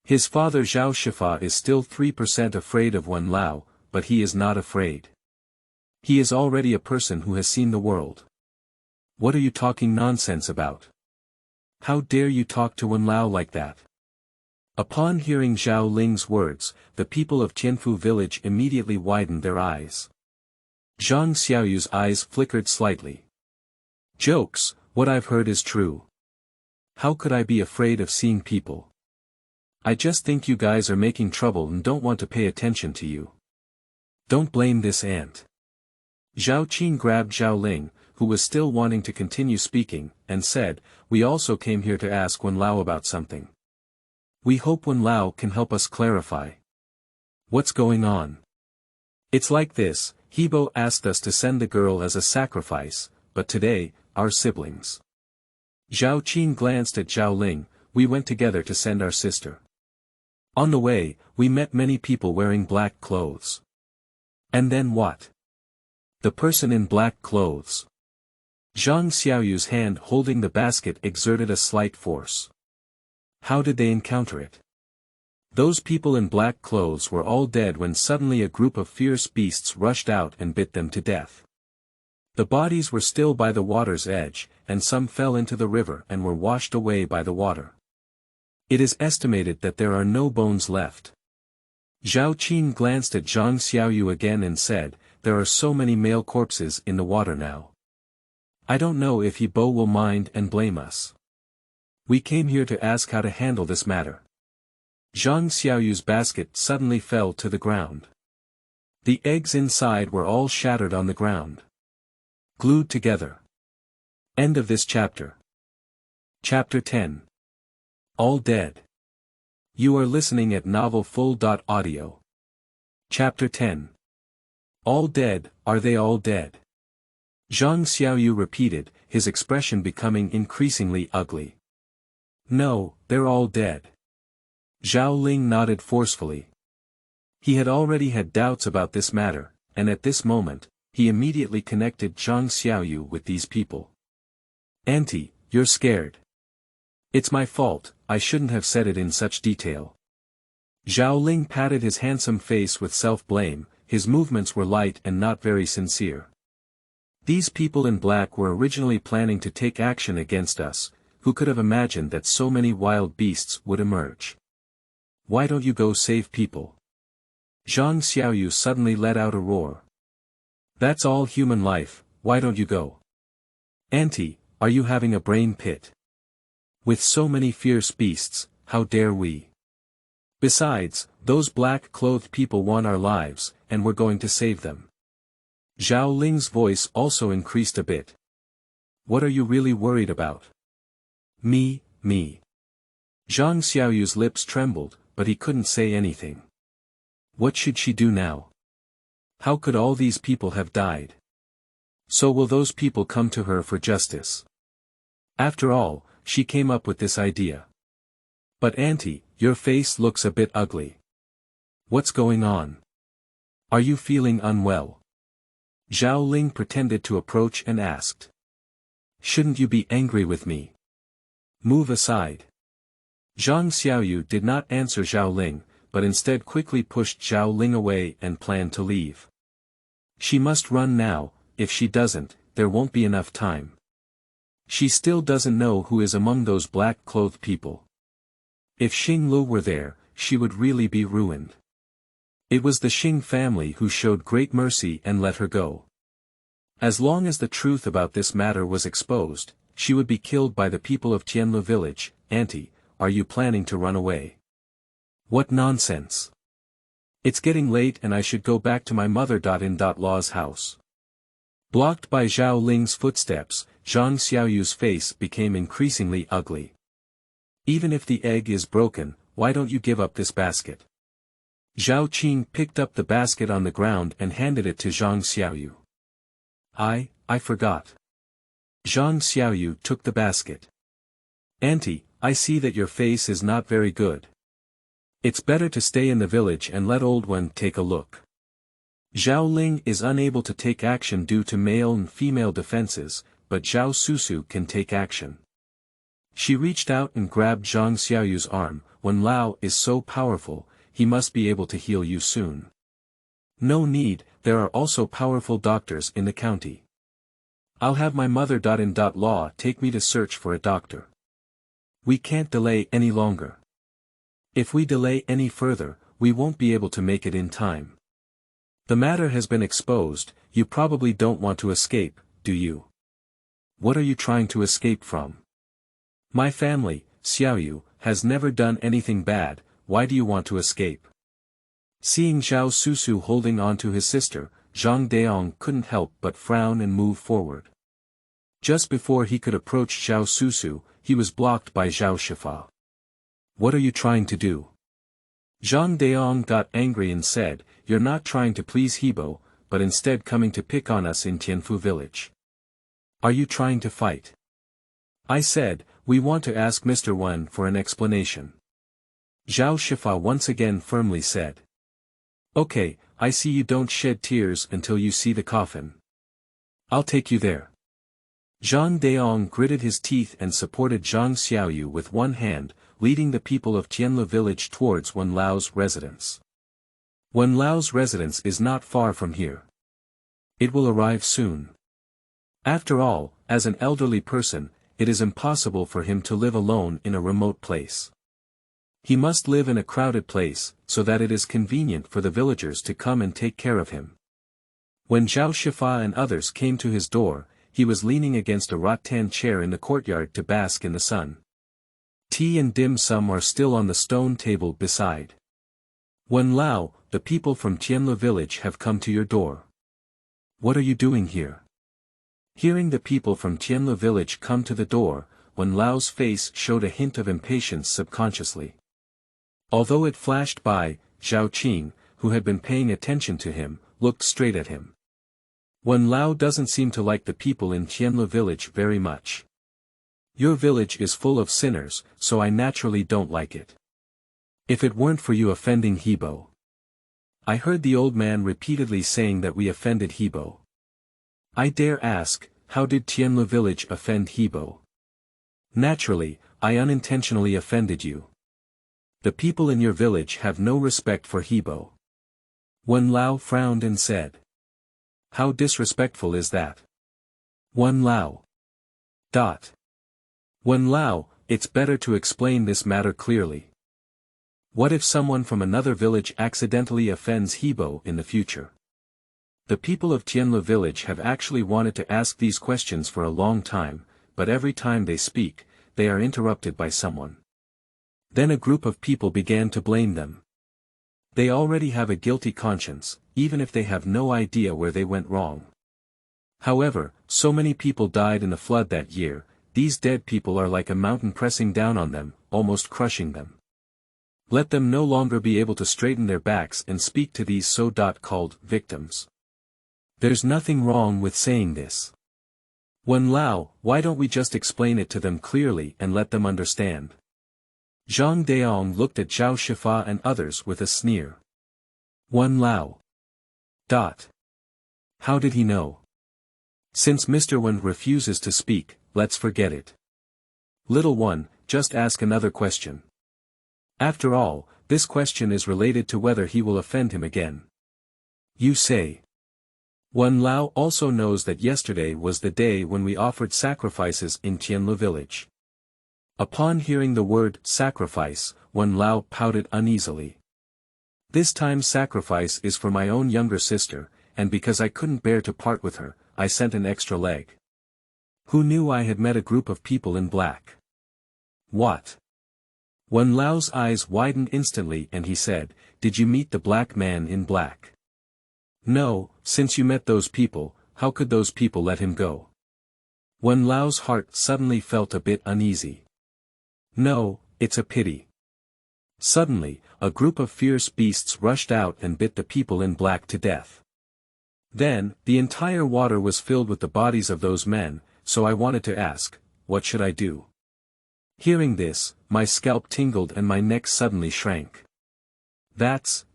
Speaker 1: His father Zhao Shifa is still 3% afraid of Wen Lao, but he is not afraid. He is already a person who has seen the world. What are you talking nonsense about? How dare you talk to Wen Lao like that? Upon hearing Zhao Ling's words, the people of Tianfu village immediately widened their eyes. Zhang Xiaoyu's eyes flickered slightly. Jokes, what I've heard is true. How could I be afraid of seeing people? I just think you guys are making trouble and don't want to pay attention to you. Don't blame this ant. Zhao Qing grabbed Zhao Ling, who was still wanting to continue speaking, and said, we also came here to ask Wen Lao about something. We hope Wen Lao can help us clarify. What's going on? It's like this, Hebo asked us to send the girl as a sacrifice, but today, our siblings. Zhao Qing glanced at Zhao Ling, we went together to send our sister. On the way, we met many people wearing black clothes. And then what? The person in black clothes. Zhang Xiaoyu's hand holding the basket exerted a slight force. How did they encounter it? Those people in black clothes were all dead when suddenly a group of fierce beasts rushed out and bit them to death. The bodies were still by the water's edge, and some fell into the river and were washed away by the water. It is estimated that there are no bones left. Zhao Qing glanced at Zhang Xiaoyu again and said, there are so many male corpses in the water now. I don't know if Hebo will mind and blame us. We came here to ask how to handle this matter. Zhang Xiaoyu's basket suddenly fell to the ground. The eggs inside were all shattered on the ground. Glued together. End of this chapter. Chapter 10. All dead. You are listening at novelfull.audio. Chapter 10. All dead, are they all dead? Zhang Xiaoyu repeated, his expression becoming increasingly ugly. No, they're all dead. Zhao Ling nodded forcefully. He had already had doubts about this matter, and at this moment, he immediately connected Zhang Xiaoyu with these people. Auntie, you're scared. It's my fault, I shouldn't have said it in such detail. Zhao Ling patted his handsome face with self-blame, his movements were light and not very sincere. These people in black were originally planning to take action against us, who could have imagined that so many wild beasts would emerge? Why don't you go save people? Zhang Xiaoyu suddenly let out a roar. That's all human life, why don't you go? Auntie, are you having a brain pit? With so many fierce beasts, how dare we? Besides, those black-clothed people want our lives, and we're going to save them. Zhao Ling's voice also increased a bit. What are you really worried about? Me. Zhang Xiaoyu's lips trembled, but he couldn't say anything. What should she do now? How could all these people have died? So will those people come to her for justice? After all, she came up with this idea. But Auntie, your face looks a bit ugly. What's going on? Are you feeling unwell? Zhao Ling pretended to approach and asked. Shouldn't you be angry with me? Move aside. Zhang Xiaoyu did not answer Zhao Ling, but instead quickly pushed Zhao Ling away and planned to leave. She must run now, if she doesn't, there won't be enough time. She still doesn't know who is among those black-clothed people. If Xing Lu were there, she would really be ruined. It was the Xing family who showed great mercy and let her go. As long as the truth about this matter was exposed, she would be killed by the people of Tianlu village. Auntie, are you planning to run away? What nonsense. It's getting late and I should go back to my mother-in-law's house. Blocked by Zhao Ling's footsteps, Zhang Xiaoyu's face became increasingly ugly. Even if the egg is broken, why don't you give up this basket? Zhao Qing picked up the basket on the ground and handed it to Zhang Xiaoyu. I forgot. Zhang Xiaoyu took the basket. Auntie, I see that your face is not very good. It's better to stay in the village and let old Wen take a look. Zhao Ling is unable to take action due to male and female defenses, but Zhao Susu can take action. She reached out and grabbed Zhang Xiaoyu's arm. Wen Lao is so powerful, he must be able to heal you soon. No need, there are also powerful doctors in the county. I'll have my mother-in-law take me to search for a doctor. We can't delay any longer. If we delay any further, we won't be able to make it in time. The matter has been exposed, you probably don't want to escape, do you? What are you trying to escape from? My family, Xiaoyu, has never done anything bad, why do you want to escape? Seeing Zhao Susu holding on to his sister, Zhang Daong couldn't help but frown and move forward. Just before he could approach Zhao Susu, he was blocked by Zhao Shifa. What are you trying to do? Zhang Daong got angry and said, you're not trying to please Hebo, but instead coming to pick on us in Tianfu village. Are you trying to fight? I said, we want to ask Mr. Wen for an explanation. Zhao Shifa once again firmly said. Okay, I see you don't shed tears until you see the coffin. I'll take you there. Zhang Daong gritted his teeth and supported Zhang Xiaoyu with one hand, leading the people of Tianlu village towards Wen Lao's residence. Wen Lao's residence is not far from here. It will arrive soon. After all, as an elderly person, it is impossible for him to live alone in a remote place. He must live in a crowded place, so that it is convenient for the villagers to come and take care of him. When Zhao Shifa and others came to his door, he was leaning against a rattan chair in the courtyard to bask in the sun. Tea and dim sum are still on the stone table beside. Wen Lao, the people from Tianlu village have come to your door. What are you doing here? Hearing the people from Tianlu village come to the door, Wen Lao's face showed a hint of impatience subconsciously. Although it flashed by, Zhao Qing, who had been paying attention to him, looked straight at him. Wen Lao doesn't seem to like the people in Tianlu village very much. Your village is full of sinners, so I naturally don't like it. If it weren't for you offending Hebo. I heard the old man repeatedly saying that we offended Hebo. I dare ask, how did Tianlu village offend Hebo? Naturally, I unintentionally offended you. The people in your village have no respect for Hebo. Wen Lao frowned and said. How disrespectful is that? Wen Lao. Wen Lao, it's better to explain this matter clearly. What if someone from another village accidentally offends Hebo in the future? The people of Tianlu village have actually wanted to ask these questions for a long time, but every time they speak, they are interrupted by someone. Then a group of people began to blame them. They already have a guilty conscience, even if they have no idea where they went wrong. However, so many people died in the flood that year, these dead people are like a mountain pressing down on them, almost crushing them. Let them no longer be able to straighten their backs and speak to these so-called victims. There's nothing wrong with saying this. Wen Lao, why don't we just explain it to them clearly and let them understand? Zhang Daong looked at Zhao Shifa and others with a sneer. Wen Lao. How did he know? Since Mr. Wen refuses to speak, let's forget it. Little one, just ask another question. After all, this question is related to whether he will offend him again. You say. Wen Lao also knows that yesterday was the day when we offered sacrifices in Tianlu village. Upon hearing the word sacrifice, Wen Lao pouted uneasily. This time's sacrifice is for my own younger sister, and because I couldn't bear to part with her, I sent an extra leg. Who knew I had met a group of people in black? What? Wen Lao's eyes widened instantly and he said, did you meet the black man in black? No, since you met those people, how could those people let him go? Wen Lao's heart suddenly felt a bit uneasy. No, it's a pity. Suddenly, a group of fierce beasts rushed out and bit the people in black to death. Then, the entire water was filled with the bodies of those men, so I wanted to ask, what should I do? Hearing this, my scalp tingled and my neck suddenly shrank. That's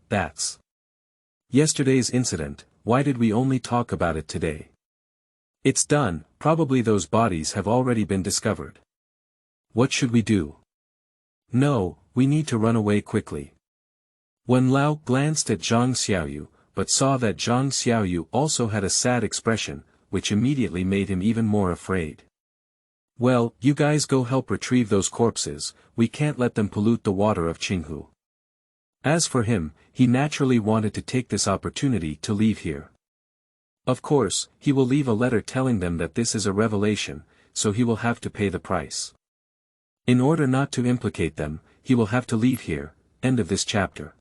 Speaker 1: yesterday's incident. Why did we only talk about it today? It's done, probably those bodies have already been discovered. What should we do? No, we need to run away quickly. Wen Lao glanced at Zhang Xiaoyu, but saw that Zhang Xiaoyu also had a sad expression, which immediately made him even more afraid. Well, you guys go help retrieve those corpses, we can't let them pollute the water of Qinghu. As for him, he naturally wanted to take this opportunity to leave here. Of course, he will leave a letter telling them that this is a revelation, so he will have to pay the price. In order not to implicate them, he will have to leave here. End of this chapter.